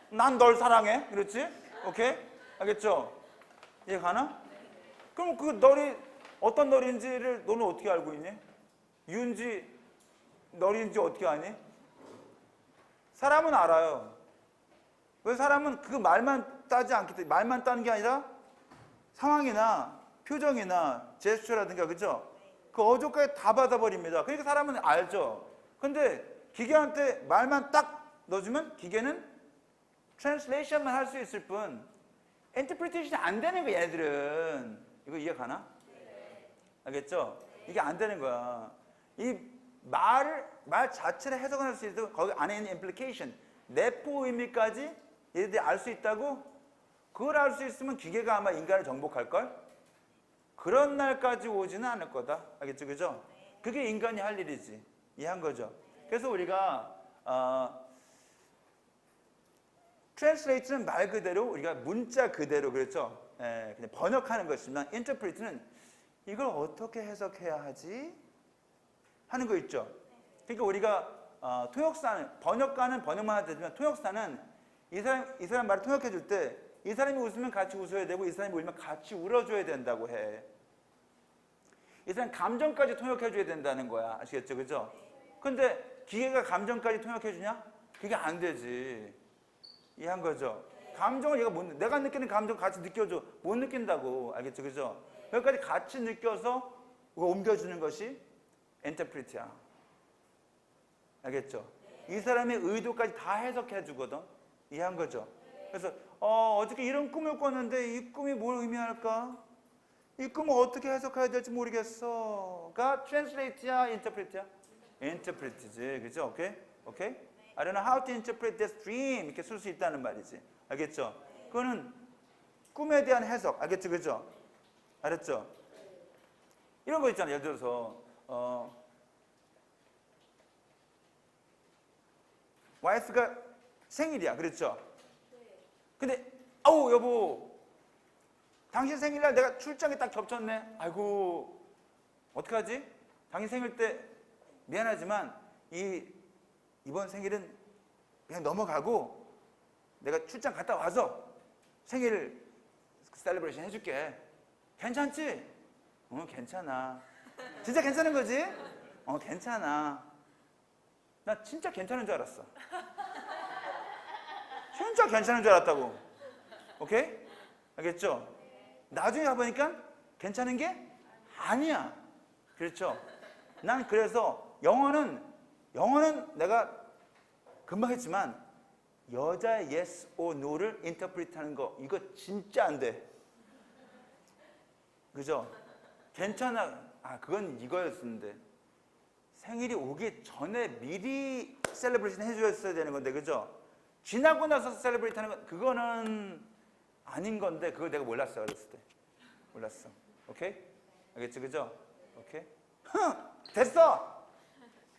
난 널 사랑해. 그렇지? 오케이? 알겠죠? 이해 가나? 그럼 그 널이 어떤 널인지를 너는 어떻게 알고 있니? 윤지 널인지 어떻게 아니? 사람은 알아요. 왜 사람은 그 말만 따지 않기 때문에 말만 따는 게 아니라 상황이나 표정이나 제스처라든가 그죠? 그 어조까지 다 받아버립니다. 그러니까 사람은 알죠. 근데 기계한테 말만 딱 넣어주면 기계는 트랜슬레이션만 할 수 있을 뿐 인터프리테이션이 안 되는 거야 얘들은. 이거 이해 가나? 알겠죠? 이게 안 되는 거야. 이 말 자체를 해석할 수 있어도 거기 안에 있는 implication, 내포 의미까지 얘들이 알 수 있다고? 그걸 알 수 있으면 기계가 아마 인간을 정복할걸? 그런 날까지 오지는 않을 거다. 알겠죠? 그죠? 그게 인간이 할 일이지. 이해한 거죠? 그래서 우리가 translate는 말 그대로 우리가 문자 그대로 그렇죠? 그냥 번역하는 것이지만 interpret는 이걸 어떻게 해석해야 하지? 하는 거 있죠? 그러니까 우리가 통역사는 번역가는 번역만 하면 되지만 통역사는 이 사람 말을 통역해 줄 때 이 사람이 웃으면 같이 웃어야 되고 이 사람이 울면 같이 울어줘야 된다고 해. 이 사람 감정까지 통역해 줘야 된다는 거야. 아시겠죠? 그죠? 근데 기계가 감정까지 통역해 주냐? 그게 안 되지. 이해한 거죠? 감정을 얘가 내가 느끼는 감정 같이 느껴줘. 못 느낀다고. 알겠죠? 그죠? 여기까지 같이 느껴서 옮겨주는 것이 인터프리트야. 알겠죠? 이 사람의 의도까지 다 해석해 주거든. 이해한 거죠? 그래서 어저께 이런 꿈을 꿨는데 이 꿈이 뭘 의미할까? 이 꿈을 어떻게 해석해야 될지 모르겠어.가 translate야, interpret야? interpret지, 그죠? 오케이? 오케이? I don't know how to interpret this dream 이렇게 쓸 수 있다는 말이지. 알겠죠? 그거는 꿈에 대한 해석. 알겠죠? 그죠? 알았죠? 이런 거 있잖아요. 예를 들어서 와이프가 생일이야. 그랬죠? 근데 아우 여보 당신 생일날 내가 출장이 딱 겹쳤네. 아이고 어떡하지? 당신 생일 때 미안하지만 이번 생일은 그냥 넘어가고 내가 출장 갔다 와서 생일 셀러브레이션 해줄게. 괜찮지? 괜찮아. 진짜 괜찮은 거지? 괜찮아. 나 진짜 괜찮은 줄 알았어. 진짜 괜찮은 줄 알았다고. 오케이? 알겠죠? 나중에 가보니까 괜찮은 게 아니야. 그렇죠? 난 그래서 영어는 내가 금방 했지만 여자의 yes or no를 인터프리트 하는 거 이거 진짜 안 돼. 그죠? 괜찮아. 그건 이거였었는데 생일이 오기 전에 미리 셀러브레이션 해주었어야 되는 건데 그죠? 지나고 나서 셀러브레이트 하는 건 그거는 아닌 건데 그걸 내가 몰랐어. 어렸을 때 몰랐어. 오케이? 알겠지? 그죠? 오케이? 됐어.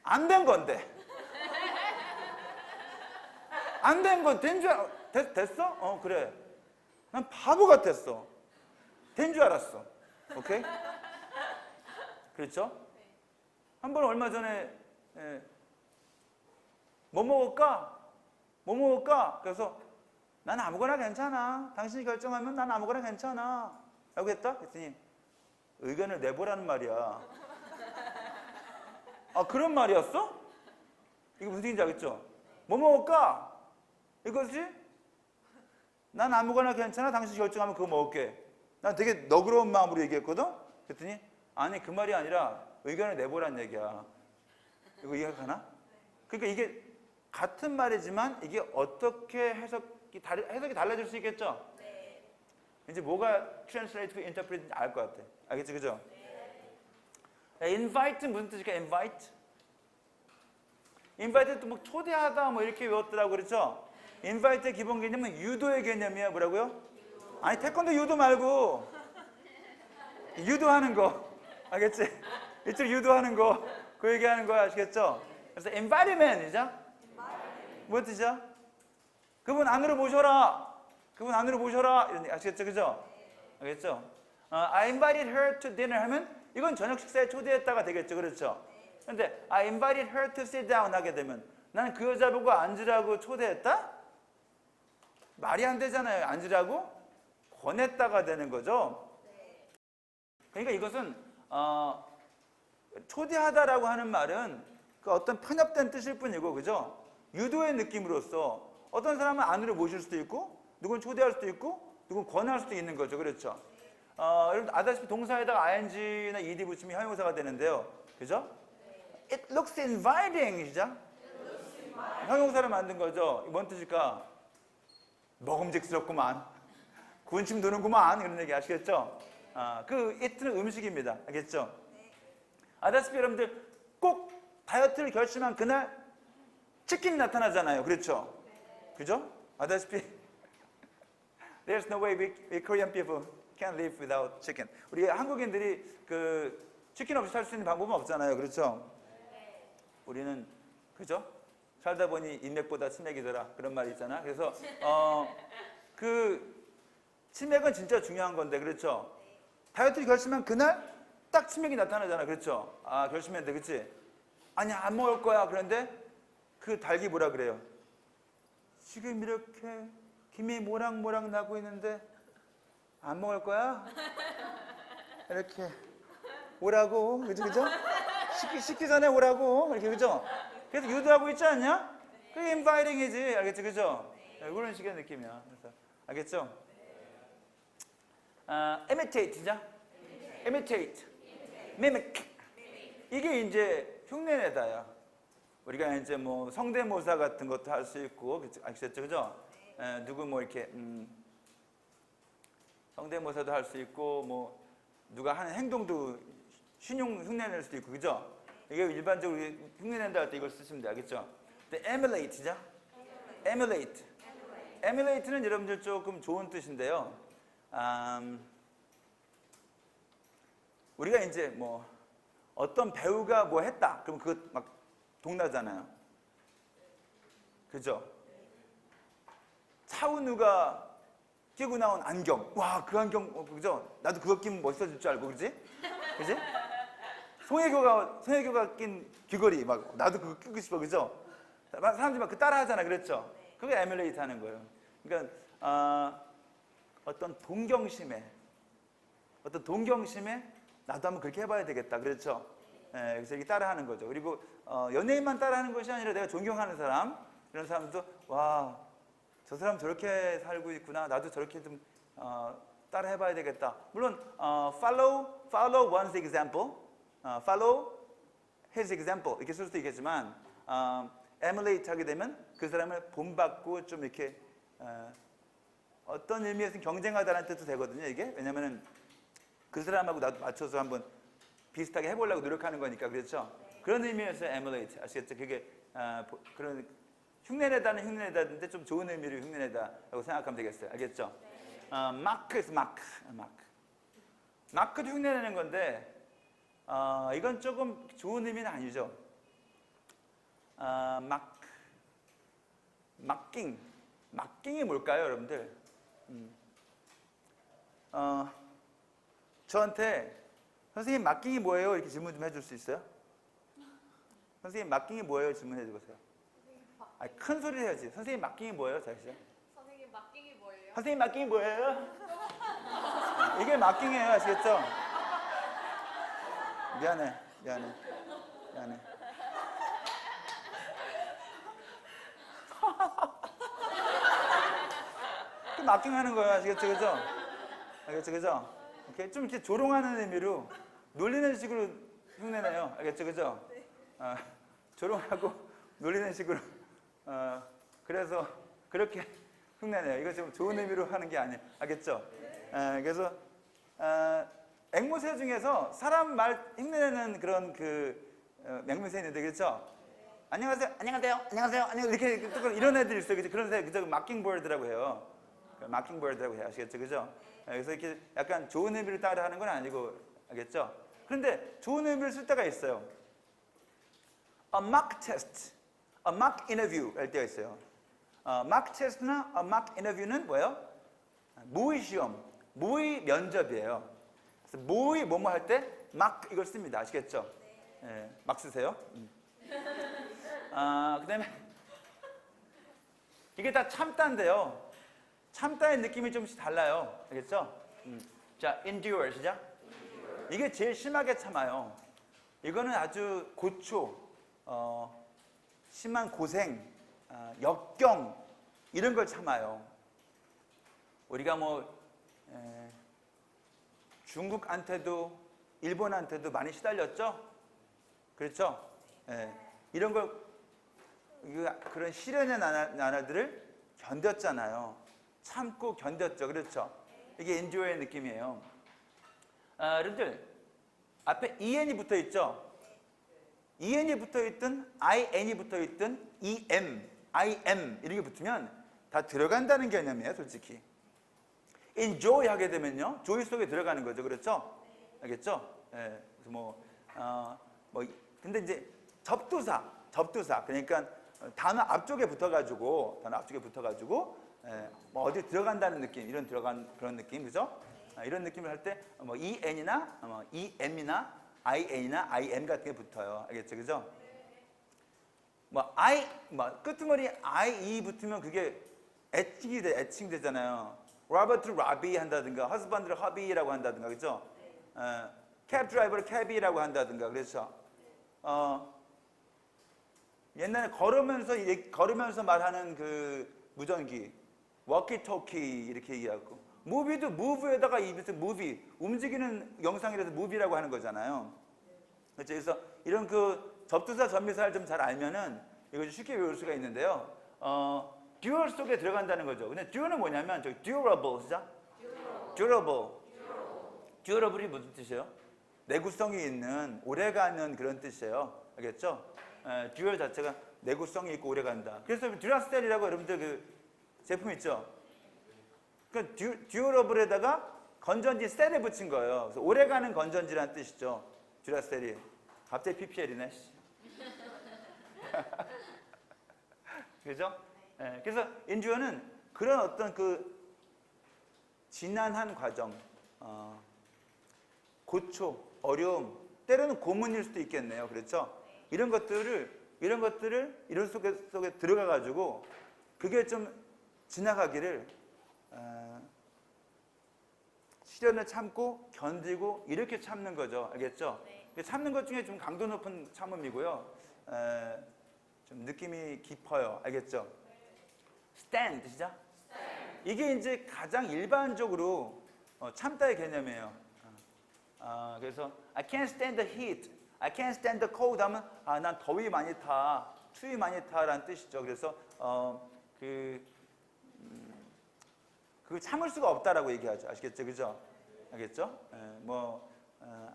안 된 건데 안 된 건 된 줄 됐어? 그래. 난 바보 같았어. 된 줄 알았어. 오케이? 그렇죠? 한 번 얼마 전에 뭐 먹을까? 그래서 난 아무거나 괜찮아. 당신이 결정하면 난 아무거나 괜찮아. 라고 했다? 그랬더니 의견을 내보라는 말이야. 그런 말이었어? 이게 무슨 얘기인지 알겠죠? 뭐 먹을까? 이거지? 난 아무거나 괜찮아. 당신이 결정하면 그거 먹을게. 난 되게 너그러운 마음으로 얘기했거든? 그랬더니 아니 그 말이 아니라 의견을 내보라는 얘기야. 이거 이해가 가나? 그러니까 이게 같은 말이지만 이게 어떻게 해석이 달라질 수 있겠죠? 네. 이제 뭐가 translate, interpret인지 알 것 같아. 알겠지? 그죠? 네. invite 무슨 뜻일까? invite도 뭐 초대하다 뭐 이렇게 외웠더라고 그렇죠? invite의 기본 개념은 유도의 개념이야. 뭐라고요? 아니 태권도 유도 말고 유도하는 거. 알겠지? 이쪽 유도하는 거. 그 얘기하는 거야. 아시겠죠? 그래서 environment이죠? 무슨 뜻이죠? 그분 안으로 모셔라. 이런 얘기 아시겠죠? 그죠? 알겠죠? I invited her to dinner 하면 이건 저녁 식사에 초대했다가 되겠죠? 그렇죠? 근데 I invited her to sit down 하게 되면 나는 그 여자 보고 앉으라고 초대했다? 말이 안 되잖아요. 앉으라고 권했다가 되는 거죠. 그러니까 이것은 초대하다라고 하는 말은 그 어떤 편협된 뜻일 뿐이고, 그죠? 유도의 느낌으로서 어떤 사람은 안으로 모실 수도 있고, 누군 초대할 수도 있고, 누군 권할 수도 있는 거죠. 그렇죠? 여러분 아다시피 동사에다가 ing나 ed 붙이면 형용사가 되는데요. 그죠? It looks inviting, 시작. 형용사를 만든 거죠. 뭔 뜻일까? 먹음직스럽구만. 군침 도는구만. 이런 얘기 아시겠죠? 그 it는 음식입니다. 알겠죠? 아다시피 여러분들 꼭 다이어트를 결심한 그날 치킨이 나타나잖아요. 그렇죠? 그죠? 아다시피 There's no way we Korean people can live without chicken. 우리 한국인들이 그 치킨 없이 살 수 있는 방법은 없잖아요. 그렇죠? 우리는 그죠? 살다 보니 인맥보다 치맥이더라. 그런 말이 있잖아. 그래서 그 치맥은 진짜 중요한 건데, 그렇죠? 다이어트를 결심한 그날 딱 치맥이 나타나잖아. 그렇죠? 결심했는데, 그렇지? 아니야, 안 먹을 거야. 그런데 그 닭이 뭐라 그래요? 지금 이렇게 김이 모락모락 나고 있는데 안 먹을 거야? 이렇게 오라고, 그죠? 식기 전에 오라고, 이렇게, 그죠? 그래서 유도하고 있지 않냐? 그게 inviting이지, 알겠지, 그죠? 그런 식의 느낌이야. 그래서 알겠죠? imitate죠? imitate, mimic. 이게 이제 흉내내다야. 우리가 이제 뭐 성대모사 같은 것도 할 수 있고, 아시겠죠, 그죠? 누구 뭐 이렇게 성대모사도 할 수 있고, 뭐 누가 하는 행동도 흉내낼 수도 있고, 그죠? 이게 일반적으로 흉내낸다 할 때 이걸 쓰시면 돼, 알겠죠? 근데 emulate죠? emulate. emulate는 여러분들 조금 좋은 뜻인데요. 우리가 이제 뭐 어떤 배우가 뭐 했다. 그럼 그거 막 동나잖아요. 그죠? 차은우가 끼고 나온 안경. 와, 그 안경, 그죠? 나도 그거 끼면 멋있어질 줄 알고, 그지? 그지? 송혜교가 낀 귀걸이, 막, 나도 그거 끼고 싶어, 그죠? 사람들이 막 그 따라 하잖아, 그랬죠? 그게 에뮬레이트 하는 거예요. 그러니까, 어떤 동경심에 나도 한번 그렇게 해봐야 되겠다, 그렇죠? 예, 그래서 이렇게 따라 하는 거죠. 그리고, 연예인만 따라 하는 것이 아니라 내가 존경하는 사람, 이런 사람도, 와, 저 사람 저렇게 살고 있구나. 나도 저렇게 좀 따라 해봐야 되겠다. 물론 follow one's example, follow his example 이렇게 쓸 수도 있겠지만 emulate 하게 되면 그 사람을 본받고 좀 이렇게 어떤 의미에서는 경쟁하다는 뜻도 되거든요. 이게 왜냐면은 그 사람하고 나도 맞춰서 한번 비슷하게 해보려고 노력하는 거니까 그렇죠. 그런 의미에서 emulate 아시겠죠? 그게 그런 흉내내다는 흉내내다인데 좀 좋은 의미로 흉내내다라고 생각하면 되겠어요. 알겠죠? 마크에서 마크도 흉내내는 건데 이건 조금 좋은 의미는 아니죠. 마킹이 뭘까요, 여러분들? 저한테 선생님 마킹이 뭐예요? 이렇게 질문 좀 해줄 수 있어요? 선생님 마킹이 뭐예요? 질문해 주세요. 아니, 큰 소리를 해야지. 선생님 마킹이 뭐예요? 잘시요. 선생님 마킹이 뭐예요? 선생님 마킹이 뭐예요? 이게 마킹이에요. 아시겠죠? 미안해. 그 마킹하는 거예요. 아시겠죠? 그죠? 알겠죠? 그죠? 오케이? 좀 이렇게 조롱하는 의미로 놀리는 식으로 흉내내요. 알겠죠? 그죠? 조롱하고 놀리는 식으로 그래서 그렇게 흉내내요. 이거 좀 좋은 의미로 하는 게 아니에요. 알겠죠? 그래서 앵무새 중에서 사람 말 흉내내는 그런 맹무새 있는데 그렇죠? 안녕하세요, 이렇게 이런 애들 있어요. 그죠? 그런 애들 그저 마킹버드라고 해요. 마킹버드라고 해요. 아시겠죠? 그죠? 그래서 이렇게 약간 좋은 의미를 따라하는 건 아니고 알겠죠? 그런데 좋은 의미를 쓸 때가 있어요. A mock test, a mock interview 할 때가 있어요. mock test나 a mock interview는 뭐예요? 모의 시험, 모의 면접이에요. 그래서 모의 뭐뭐 할 때 mock 이걸 씁니다. 아시겠죠? 네. 막 쓰세요. 그다음에 이게 다 참다인데요. 참다의 느낌이 좀씩 달라요. 알겠죠? 자, endure 시작. 이게 제일 심하게 참아요. 이거는 아주 고초, 심한 고생, 역경 이런 걸 참아요. 우리가 중국한테도 일본한테도 많이 시달렸죠? 그렇죠? 이런 걸 그런 시련의 나라들을 견뎠잖아요. 참고 견뎠죠. 그렇죠? 이게 엔듀어의 느낌이에요. 여러분들 앞에 EN이 붙어 있죠? EN이 붙어 있든 IN이 붙어 있든 EM, IM 이런 게 붙으면 다 들어간다는 개념이에요, 솔직히. enjoy 하게 되면요, joy 속에 들어가는 거죠, 그렇죠? 알겠죠? 예, 그래서 근데 이제 접두사, 그러니까 단어 앞쪽에 붙어가지고, 어디 들어간다는 느낌, 이런 그런 느낌, 그죠? 이런 느낌을 할 때, EN이나, EM이나, IN이나 IM 같은 게 붙어요. 알겠죠? 그죠? 끄트머리 IE 붙으면 그게 애칭 되잖아요. 로버트 라비 한다든가, 허스밴드를 허비라고 한다든가, 그죠? 캡 드라이버를 캡이라고 한다든가, 그렇죠? 옛날에 걸으면서 말하는 그 무전기, 워키토키 이렇게 얘기하고, 무비도 무브에다가 입에서 무비, 움직이는 영상이라서 무비라고 하는 거잖아요. 그렇죠? 그래서 이런 접두사 전미사를 좀 잘 알면은 이걸 쉽게 외울 수가 있는데요. 듀얼 속에 들어간다는 거죠. 근데 듀얼은 뭐냐면 저기 durable, 진짜? durable이 무슨 뜻이에요? 내구성이 있는, 오래가는 그런 뜻이에요. 알겠죠? 듀얼 자체가 내구성이 있고 오래간다. 그래서 듀라셀이라고 여러분들 그 제품 있죠? 그러니까 듀러블에다가 건전지 셀을 붙인 거예요. 그래서 오래가는 건전지라는 뜻이죠. 듀라셀이. 갑자기 PPL이네. 그죠? 예, 그래서 인주어는 그런 어떤 그 지난한 과정, 고초, 어려움, 때로는 고문일 수도 있겠네요. 그렇죠? 이런 것들을 이런 속에 들어가 가지고 그게 좀 지나가기를 시련을 참고 견디고 이렇게 참는 거죠. 알겠죠? 네. 참는 것 중에 좀 강도 높은 참음이고요. 좀 느낌이 깊어요. 알겠죠? stand 뜻이죠? 이게 이제 가장 일반적으로 참다의 개념이에요. 그래서 I can't stand the heat, I can't stand the cold 하면 난 더위 많이 타, 추위 많이 타라는 뜻이죠. 그래서 그걸 참을 수가 없다라고 얘기하죠. 아시겠죠? 그죠? 알겠죠?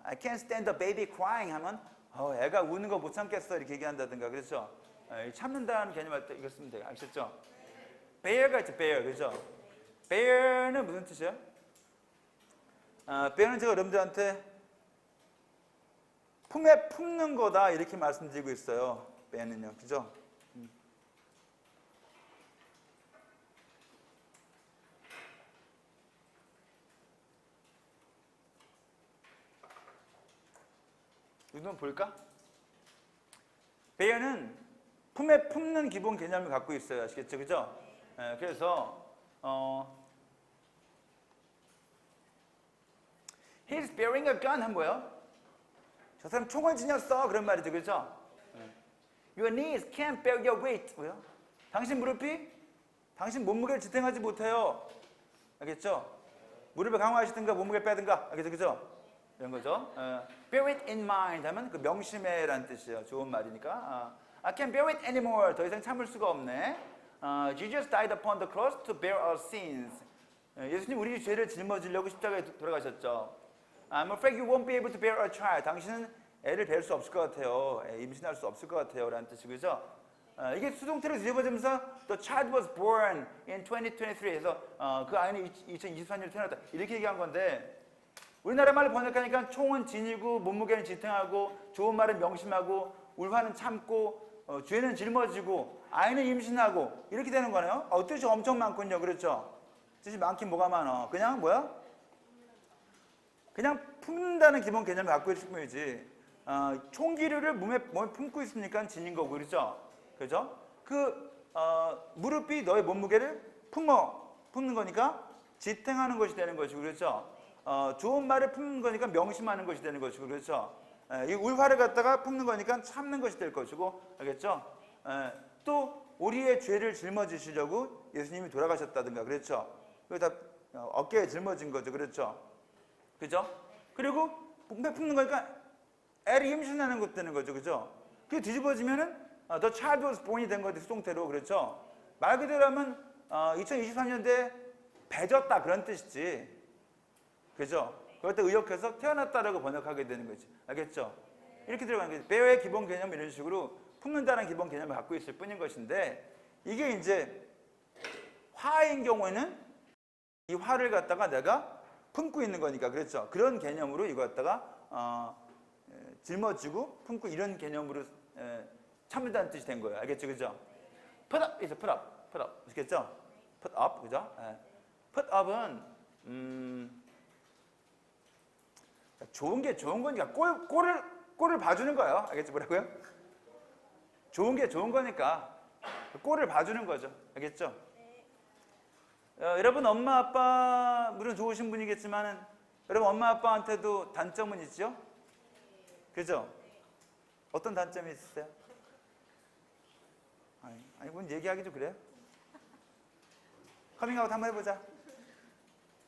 I can't stand the baby crying 하면 애가 우는 거 못 참겠어 이렇게 얘기한다든가 그렇죠? 참는다는 개념 할 때 이거 쓰면 돼요. 아시겠죠? bear가 있죠. bear 그죠? bear는 무슨 뜻이에요? bear는 제가 여러분들한테 품에 품는 거다 이렇게 말씀드리고 있어요. bear는요. 그죠? 이거 한번 볼까? bear는 품에 품는 기본 개념을 갖고 있어요. 아시겠죠? 그죠? 그래서 He's bearing a gun 하면 뭐예요? 저 사람 총을 지녔어. 그런 말이죠. 그죠? Your knees can't bear your weight. 뭐요? 당신 무릎이 당신 몸무게를 지탱하지 못해요. 알겠죠? 무릎을 강화하시든가 몸무게를 빼든가. 알겠죠? 그죠? 이런 거죠. Bear it in mind 하면 그 명심해라는 뜻이에요. 좋은 말이니까. I can't bear it anymore. 더 이상 참을 수가 없네. Jesus died upon the cross to bear our sins. 예수님 우리 죄를 짊어지려고 십자가에 돌아가셨죠. I'm afraid you won't be able to bear a child. 당신은 애를 뵐 수 없을 것 같아요. 임신할 수 없을 것 같아요. 라는 뜻이죠. 이게 수동태로 뒤집어지면서 The child was born in 2023에서 그 아이는 2024년에 태어났다. 이렇게 얘기한 건데 우리나라 말을 번역하니까 총은 지니고 몸무게는 지탱하고 좋은 말은 명심하고 울화는 참고 죄는 짊어지고 아이는 임신하고 이렇게 되는 거네요. 뜻이 엄청 많군요. 그렇죠? 뜻이 많긴 뭐가 많아. 그냥 뭐야? 그냥 품는다는 기본 개념을 갖고 있을 뿐이지 총기류를 몸에 품고 있으니까 지닌 거고 그렇죠? 그죠? 무릎이 너의 몸무게를 품는 거니까 지탱하는 것이 되는 것이고 그렇죠? 좋은 말을 품는 거니까 명심하는 것이 되는 것이고 그렇죠? 이 울화를 갖다가 품는 거니까 참는 것이 될 것이고 알겠죠? 또 우리의 죄를 짊어지시려고 예수님이 돌아가셨다든가 그렇죠? 그거 다 어깨에 짊어진 거죠. 그렇죠? 그죠? 그리고 몸에 품는 거니까 애를 임신하는 것 되는 거죠. 그죠? 그게 뒤집어지면은 The child was born이 된 거죠. 수동태로 그렇죠? 말 그대로 하면 2023년도에 배졌다 그런 뜻이지. 그죠? 그것도 의역해서 태어났다라고 번역하게 되는 거지. 알겠죠? 이렇게 들어가는 거지. bear의 기본 개념 이런 식으로 품는다는 기본 개념을 갖고 있을 뿐인 것인데 이게 이제 화인 경우에는 이 화를 갖다가 내가 품고 있는 거니까 그렇죠? 그런 개념으로 이거 갖다가 짊어지고 품고 이런 개념으로 참는다는 뜻이 된 거예요. 알겠죠? 그죠? put up is put up. 아시겠죠? put up 그죠? put up은 좋은 게 좋은 거니까 꼴을 봐주는 거예요. 알겠죠? 뭐라고요? 좋은 게 좋은 거니까 꼴을 봐주는 거죠. 알겠죠? 여러분 엄마 아빠 물론 좋으신 분이겠지만 여러분 엄마 아빠한테도 단점은 있죠? 그죠? 어떤 단점이 있으세요? 아니 뭔 얘기하기 좀 그래요? 커밍아웃 한번 해보자.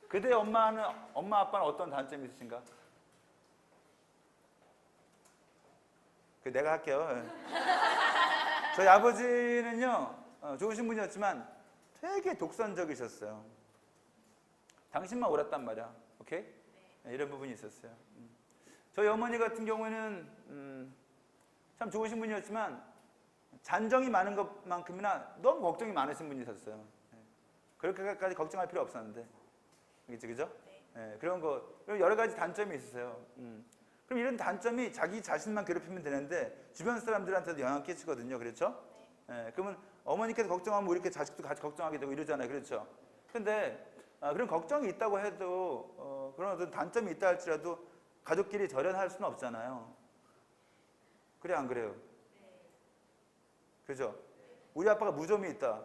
그대의 엄마 아빠는 어떤 단점이 있으신가? 내가 할게요. 저희 아버지는요 좋으신 분이었지만 되게 독선적이셨어요. 당신만 옳았단 말이야. 오케이? 이런 부분이 있었어요. 저희 어머니 같은 경우에는 참 좋으신 분이었지만 잔정이 많은 것만큼이나 너무 걱정이 많으신 분이셨어요. 그렇게까지 걱정할 필요 없었는데 그죠? 예, 그런 거 그럼 여러 가지 단점이 있으세요. 그럼 이런 단점이 자기 자신만 괴롭히면 되는데 주변 사람들한테도 영향 끼치거든요. 그렇죠? 그러면 어머니께서 걱정하면 우리 이렇게 자식도 같이 걱정하게 되고 이러잖아요. 그렇죠? 근데 그런 걱정이 있다고 해도 그런 어떤 단점이 있다 할지라도 가족끼리 절연할 수는 없잖아요. 그래 안 그래요? 그죠? 우리 아빠가 무좀이 있다.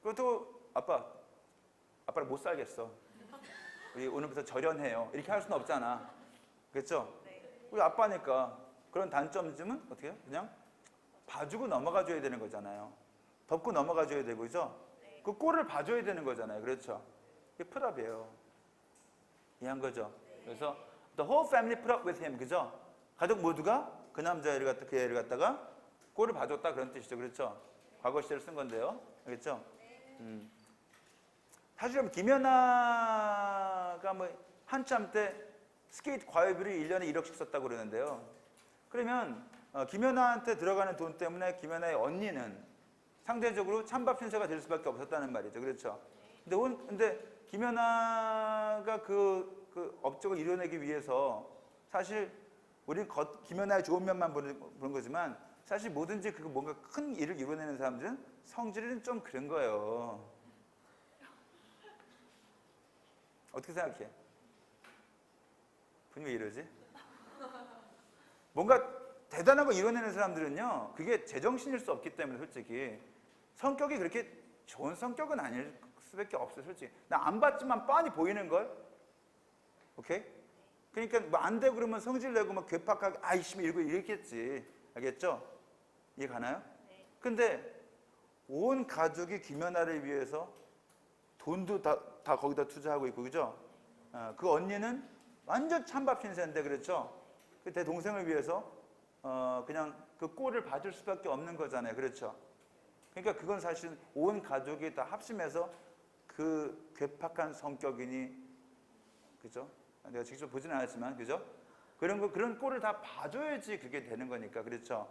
그것도 아빠를 못 살겠어. 우리 오늘부터 절연해요. 이렇게 할 수는 없잖아. 그렇죠? 우리 아빠니까 그런 단점쯤은 어떻게 해요? 그냥 봐주고 넘어가 줘야 되는 거잖아요. 덮고 넘어가 줘야 되고, 그죠? 그 꼴을 봐줘야 되는 거잖아요. 그렇죠? 이게 put-up이에요. 이해한 거죠? 그래서 the whole family put up with him, 그죠? 가족 모두가 그 남자애를 갖다 그 애를 갖다가 꼴을 봐줬다 그런 뜻이죠. 그렇죠? 과거 시제를 쓴 건데요. 알겠죠? 사실은 김연아가 뭐 한참 때 스케이트 과외비를 1년에 1억씩 썼다고 그러는데요. 그러면 김연아한테 들어가는 돈 때문에 김연아의 언니는 상대적으로 찬밥 신세가 될 수밖에 없었다는 말이죠. 그렇죠? 근데 김연아가 그 업적을 이뤄내기 위해서 사실 우리는 김연아의 좋은 면만 보는 거지만 사실 뭐든지 그 뭔가 큰 일을 이뤄내는 사람들은 성질은 좀 그런 거예요. 어떻게 생각해? 분이 왜 이러지? 뭔가 대단한 거 이뤄내는 사람들은요, 그게 제정신일 수 없기 때문에 솔직히 성격이 그렇게 좋은 성격은 아닐 수밖에 없어요. 솔직히 나 안 봤지만 뻔히 보이는 걸, 오케이? 그러니까 뭐 안 되고 그러면 성질 내고 막 괴팍하게 아이씨 이러고 이랬겠지, 알겠죠? 이해 가나요? 근데 온 가족이 김연아를 위해서 돈도 다 거기다 투자하고 있고, 그죠? 그 언니는 완전 찬밥 신세인데, 그렇죠? 내 동생을 위해서 그냥 그 꼴을 봐줄 수밖에 없는 거잖아요. 그렇죠? 그러니까 그건 사실 온 가족이 다 합심해서 그 괴팍한 성격이니, 그죠? 내가 직접 보진 않았지만, 그죠? 그런 꼴을 다 봐줘야지 그게 되는 거니까, 그렇죠?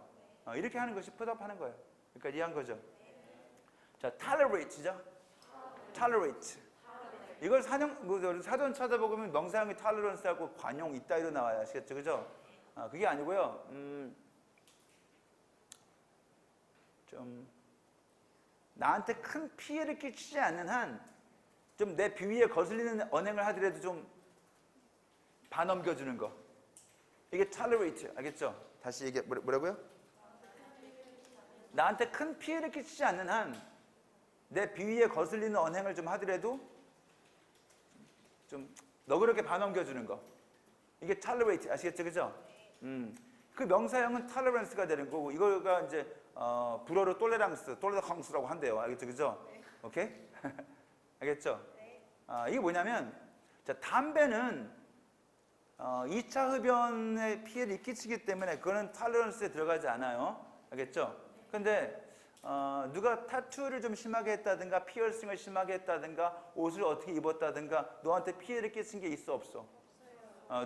이렇게 하는 것이 put-up 하는 거예요. 그러니까 이해한 거죠? 자, tolerate죠? tolerate. 이걸 사전 찾아보면 명사형이 tolerance하고 관용 이따위로 나와요. 아시겠죠? 그죠? 그게 아니고요. 좀 나한테 큰 피해를 끼치지 않는 한 좀 내 비위에 거슬리는 언행을 하더라도 좀 봐넘겨주는 거. 이게 tolerate. 알겠죠? 다시 얘기해. 뭐라고요? 나한테 큰 피해를 끼치지 않는 한 내 비위에 거슬리는 언행을 좀 하더라도 좀 너그럽게 봐넘겨주는 거. 이게 tolerate. 아시겠죠? 그죠? 그 명사형은 tolerance가 되는 거고, 이거가 이제 불어로 tolerance라고 한대요. 알겠죠? 그죠? 오케이? 알겠죠? 이게 뭐냐면, 자, 담배는 2차 흡연에 피해를 끼치기 때문에 그거는 tolerance에 들어가지 않아요. 알겠죠? 근데 누가 타투를 좀 심하게 했다든가 피어싱을 심하게 했다든가 옷을 어떻게 입었다든가 너한테 피해를 끼친 게 있어 없어?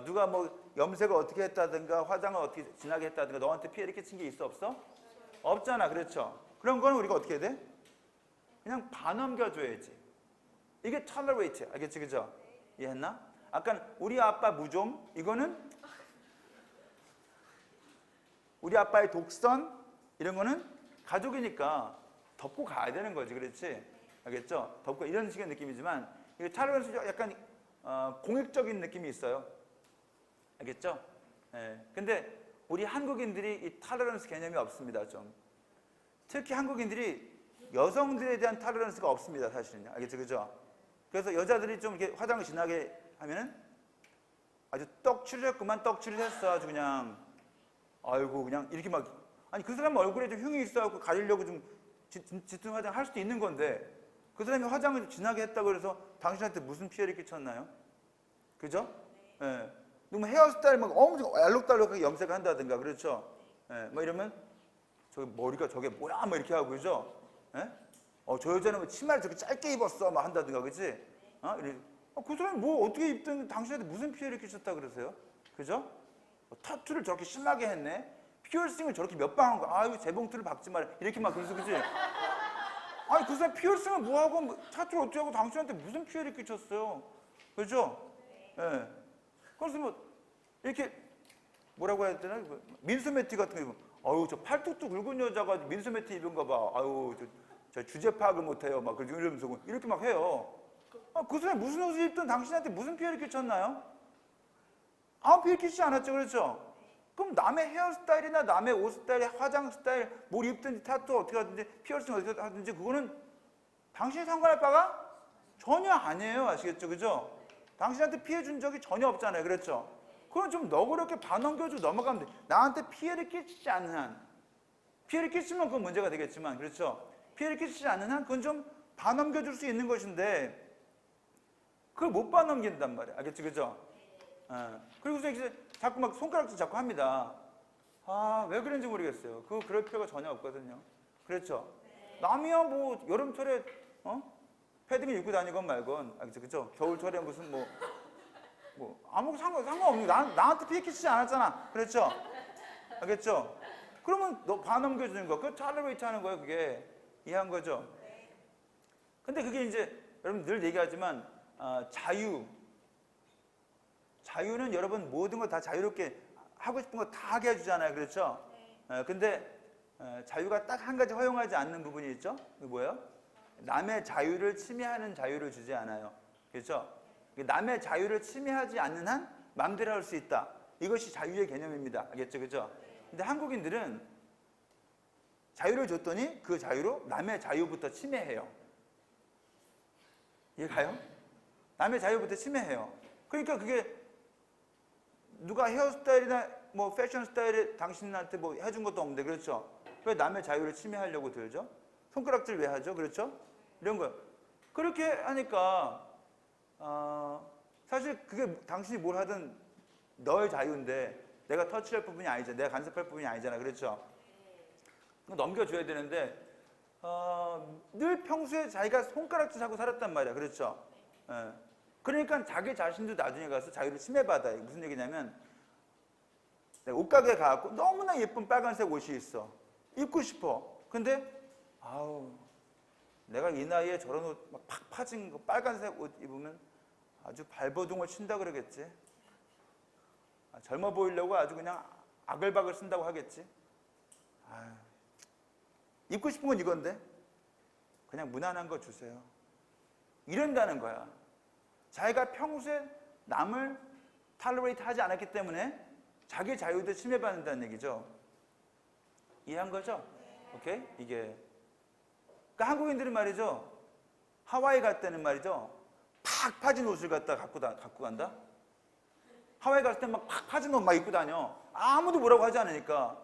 누가 뭐 염색을 어떻게 했다든가 화장을 어떻게 진하게 했다든가 너한테 피해를 끼친 게 있어 없어? 없잖아. 그렇죠? 그런 거는 우리가 어떻게 해야 돼? 그냥 봐넘겨줘야지. 이게 tolerate. 알겠지? 그죠? 이해했나? 아까 우리 아빠 무좀, 이거는 우리 아빠의 독선, 이런 거는 가족이니까 덮고 가야 되는 거지. 그렇지? 알겠죠? 덮고 이런 식의 느낌이지만 이게 tolerance 약간 공익적인 느낌이 있어요. 알겠죠? 예. 근데 우리 한국인들이 이 tolerance 개념이 없습니다. 좀. 특히 한국인들이 여성들에 대한 tolerance가 없습니다. 사실은. 알겠죠? 그죠? 그래서 여자들이 좀 이렇게 화장을 진하게 하면은 아주 떡칠했구만, 떡칠했어. 아주 그냥 아이고 그냥 이렇게 막, 아니 그 사람 얼굴에 좀 흉이 있어갖고 가리려고 좀 짙은 화장 할 수도 있는 건데 그 사람이 화장을 진하게 했다고 해서 당신한테 무슨 피해를 끼쳤나요? 그죠? 예. 누구 헤어스타일 막 엄청 알록달록하게 염색을 한다든가, 그렇죠? 예. 뭐 이러면 저기 머리가 저게 뭐야? 뭐 이렇게 하고, 그죠? 예? 저 여자는 뭐 치마를 저렇게 짧게 입었어, 막 한다든가, 그치? 그 사람이 뭐 어떻게 입든 당신한테 무슨 피해를 끼쳤다 그러세요? 그죠? 타투를 저렇게 심하게 했네? 피어싱을 저렇게 몇 방 한 거야? 아유, 재봉틀을 박지 마라. 이렇게 막 그래서, 그치? 아니 그 사람 피어싱을 뭐하고 차트를 어떻게 하고 당신한테 무슨 피해를 끼쳤어요? 그렇죠? 예. 그래서 뭐 이렇게 뭐라고 해야 되나? 민소 매트 같은 거 입으면 아유 저 팔뚝뚝 굵은 여자가 민소 매트 입은가 봐. 아유 저 주제 파악을 못해요. 막 이러면서 이렇게 막 해요. 아, 그 사람이 무슨 옷을 입든 당신한테 무슨 피해를 끼쳤나요? 아무 피해 끼치지 않았죠. 그렇죠? 그럼 남의 헤어스타일이나 남의 옷 스타일, 화장 스타일, 뭘 입든지 타투 어떻게 하든지 피어싱 어떻게 하든지 그거는 당신이 상관할 바가 전혀 아니에요. 아시겠죠? 그죠? 당신한테 피해 준 적이 전혀 없잖아요. 그렇죠? 그건 좀 너그럽게 반넘겨주고 넘어가면 돼. 나한테 피해를 끼치지 않는 한. 피해를 끼치면 그건 문제가 되겠지만 그렇죠? 피해를 끼치지 않는 한 그건 좀 반넘겨줄 수 있는 것인데 그걸 못 반넘긴단 말이에요. 알겠죠? 그죠? 그리고서 이제 자꾸 막 손가락질 자꾸 합니다. 아, 왜 그런지 모르겠어요. 그럴 필요가 전혀 없거든요. 그렇죠? 남이야 뭐 여름철에 패딩을 입고 다니건 말건, 알겠죠? 그죠? 겨울철에 무슨 아무 상관없는 나한테 피해 끼치지 않았잖아. 그렇죠? 알겠죠? 그러면 너 반넘겨주는 거, 그거 톨러레이트 하는 거예요. 그게 이해한 거죠? 근데 그게 이제 여러분 늘 얘기하지만 자유는 여러분 모든 거 다 자유롭게 하고 싶은 거 다 하게 해주잖아요. 그렇죠? 근데 자유가 딱 한 가지 허용하지 않는 부분이 있죠? 그게 뭐예요? 남의 자유를 침해하는 자유를 주지 않아요. 그렇죠? 남의 자유를 침해하지 않는 한 마음대로 할 수 있다. 이것이 자유의 개념입니다. 알겠죠? 그죠? 근데 한국인들은 자유를 줬더니 그 자유로 남의 자유부터 침해해요. 이해가요? 남의 자유부터 침해해요. 그러니까 그게 누가 헤어스타일이나 뭐 패션 스타일에 당신한테 뭐 해준 것도 없는데 그렇죠? 왜 남의 자유를 침해하려고 들죠? 손가락질 왜 하죠? 그렇죠? 이런 거요. 그렇게 하니까 사실 그게 당신이 뭘 하든 너의 자유인데 내가 터치할 부분이 아니잖아. 내가 간섭할 부분이 아니잖아. 그렇죠? 넘겨줘야 되는데 늘 평소에 자기가 손가락질 하고 살았단 말이야. 그렇죠? 그러니까 자기 자신도 나중에 가서 자유를 침해받아요. 무슨 얘기냐면 내가 옷가게에 가갖고 너무나 예쁜 빨간색 옷이 있어. 입고 싶어. 근데 아우 내가 이 나이에 저런 옷 막 팍 파진 거 빨간색 옷 입으면 아주 발버둥을 친다 그러겠지. 젊어 보이려고 아주 그냥 아글박을 쓴다고 하겠지. 입고 싶은 건 이건데 그냥 무난한 거 주세요. 이런다는 거야. 자기가 평소에 남을 톨러레이트 하지 않았기 때문에 자기 자유도 침해받는다는 얘기죠. 이해한 거죠? 오케이? 이게 그러니까 한국인들은 말이죠. 하와이 갈 때는 말이죠. 팍 파진 옷을 갖고 간다? 하와이 갔을 때 막 팍 파진 옷 막 입고 다녀. 아무도 뭐라고 하지 않으니까.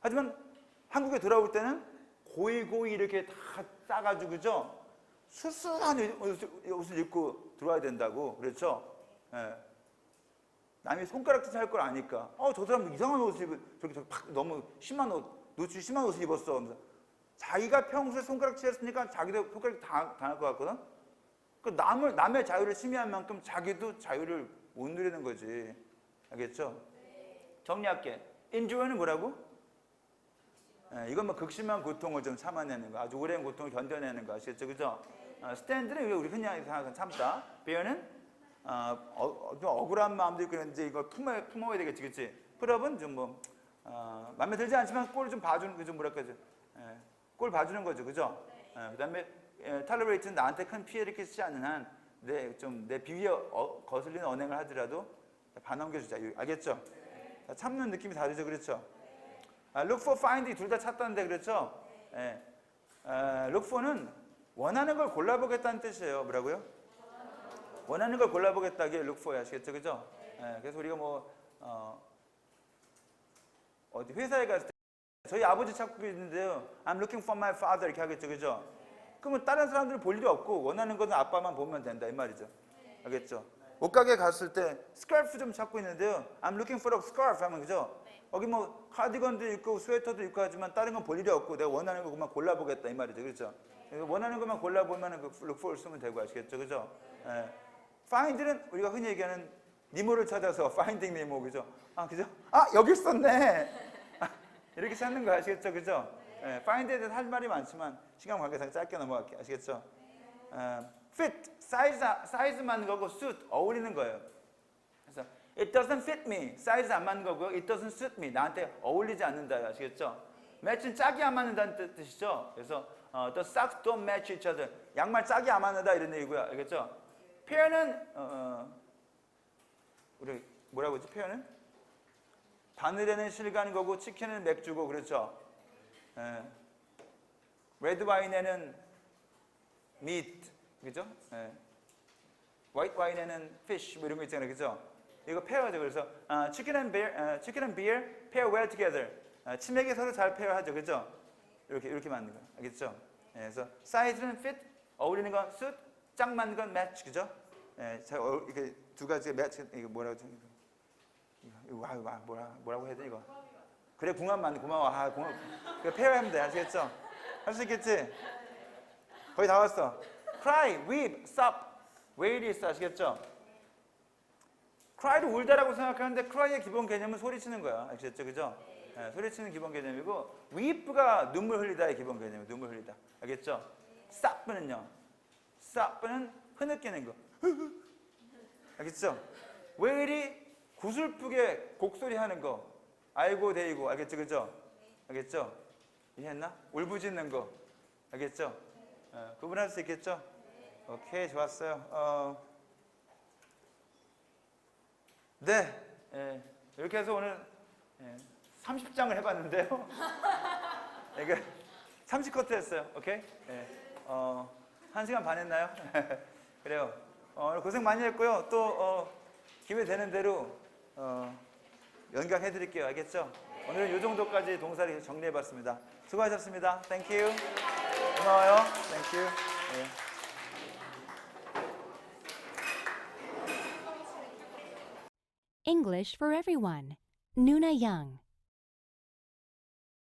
하지만 한국에 돌아올 때는 고이고이 이렇게 다 싸가지고 그죠? 수수한 옷을 입고 들어와야 된다고. 그렇죠? 예. 남이 손가락질 할 걸 아니까. 저 사람 이상한 옷을 입고 저렇게 팍 너무 심한 옷, 노출이 심한 옷을 입었어. 하면서 자기가 평소에 손가락질 했으니까 자기도 손가락 당할 것 같거든? 그 남의 자유를 침해한 만큼 자기도 자유를 못 누리는 거지. 알겠죠? 정리할게. endure는 뭐라고? 이건 뭐 극심한 고통을 좀 참아내는 거, 아주 오랜 고통을 견뎌내는 거 아시겠죠? 그죠? stand는 우리 흔히 생각하는 참다. bear는 좀 억울한 마음도 있고 이제 이걸 품어야 되겠지, 그치? put up은 좀 마음에 들지 않지만 꼴을 좀 봐주는 거, 좀 뭐랄까, 꼴 봐주는 거죠, 그죠? 그 다음에 tolerate는 나한테 큰 피해를 끼치지 않는 한 내 비위에 거슬리는 언행을 하더라도 반넘겨주자. 알겠죠? 참는 느낌이 다르죠, 그렇죠? look for, find 둘 다 찾다는데 그렇죠? look for는 원하는 걸 골라보겠다는 뜻이에요. 뭐라고요? 원하는 걸 골라보겠다기에 look for 아시겠죠? 그죠? 그래서 우리가 어디 회사에 갔을 때 저희 아버지 찾고 있는데요. I'm looking for my father 이렇게 하겠죠. 그죠? 그러면 다른 사람들은 볼 일이 없고 원하는 것은 아빠만 보면 된다 이 말이죠. 알겠죠? 옷가게 갔을 때 스카프 좀 찾고 있는데요. I'm looking for a scarf 하면 그죠? 여기 뭐 카디건도 있고 스웨터도 있고 하지만 다른 건 볼 일이 없고 내가 원하는 것만 골라보겠다 이 말이죠. 그렇죠? 원하는 것만 골라보면 그 look for 쓰면 되고 아시겠죠? 그죠? find는 우리가 흔히 얘기하는 니모를 찾아서 finding 니모 그죠? 그죠? 여기 있었네. 이렇게 찾는 거 아시겠죠? 그죠? find에 대해서 할 말이 많지만 시간 관계상 짧게 넘어갈게요. 아시겠죠? fit, 사이즈 맞는 거고 suit, 어울리는 거예요. 그래서 it doesn't fit me, 사이즈 안 맞는 거고요. it doesn't suit me, 나한테 어울리지 않는다. 아시겠죠? match는 짝이 안 맞는다는 뜻이죠. 그래서 the socks don't match each other, 양말 짝이 안 맞는다 이런 얘기고요. 알겠죠? 페어는 우리 뭐라고 했지? 페어는 바늘에는 실간 거고 치킨은 맥주고 그렇죠? 레드 와인에는 meat, 그죠? 화이트 와인에는 fish 뭐 이런 거 있잖아요, 그죠? 이거 페어죠. 그래서 chicken and beer pair well together. 치맥이 서로 잘 페어하죠, 그죠? 이렇게 맞는 거, 알겠죠? 그래서 사이즈는 fit, 어울리는 건 suit, 짝 맞는 건 match, 그죠? 이렇게 두 가지가 match, 이거 뭐라고 하죠? 뭐라고 해야 돼 이거? 그래, 궁합 맞네. 고마워. 궁합. 이거 페어하면 돼, 아시겠죠? 할 수 있겠지? 거의 다 왔어. cry, weep, sob. 왜 이리 있어, 아시겠죠? cry도 울다라고 생각하는데 cry의 기본 개념은 소리치는 거야, 아시겠죠, 그죠? 소리치는 기본 개념이고 weep가 눈물 흘리다의 기본 개념이에요. 눈물 흘리다, 알겠죠? sob는요, sob는 흐느끼는 거. 알겠죠? 왜 이리 구슬프게 곡소리 하는 거, 알고 데이고, 알겠죠, 그죠? 알겠죠? 이해했나? 울부짖는 거, 알겠죠? 구분할 수 있겠죠? 오케이, 좋았어요. 네, 이렇게 해서 오늘 30장을 해봤는데요. 이게 30커트 했어요. 오케이? 1시간 반 했나요? 그래요. 오늘 고생 많이 했고요. 또 기회 되는 대로 연강해 드릴게요. 알겠죠? 오늘은 이 정도까지 동사를 정리해 봤습니다. 수고하셨습니다. Thank you. 고마워요. Thank you. English for everyone. Nuna Young.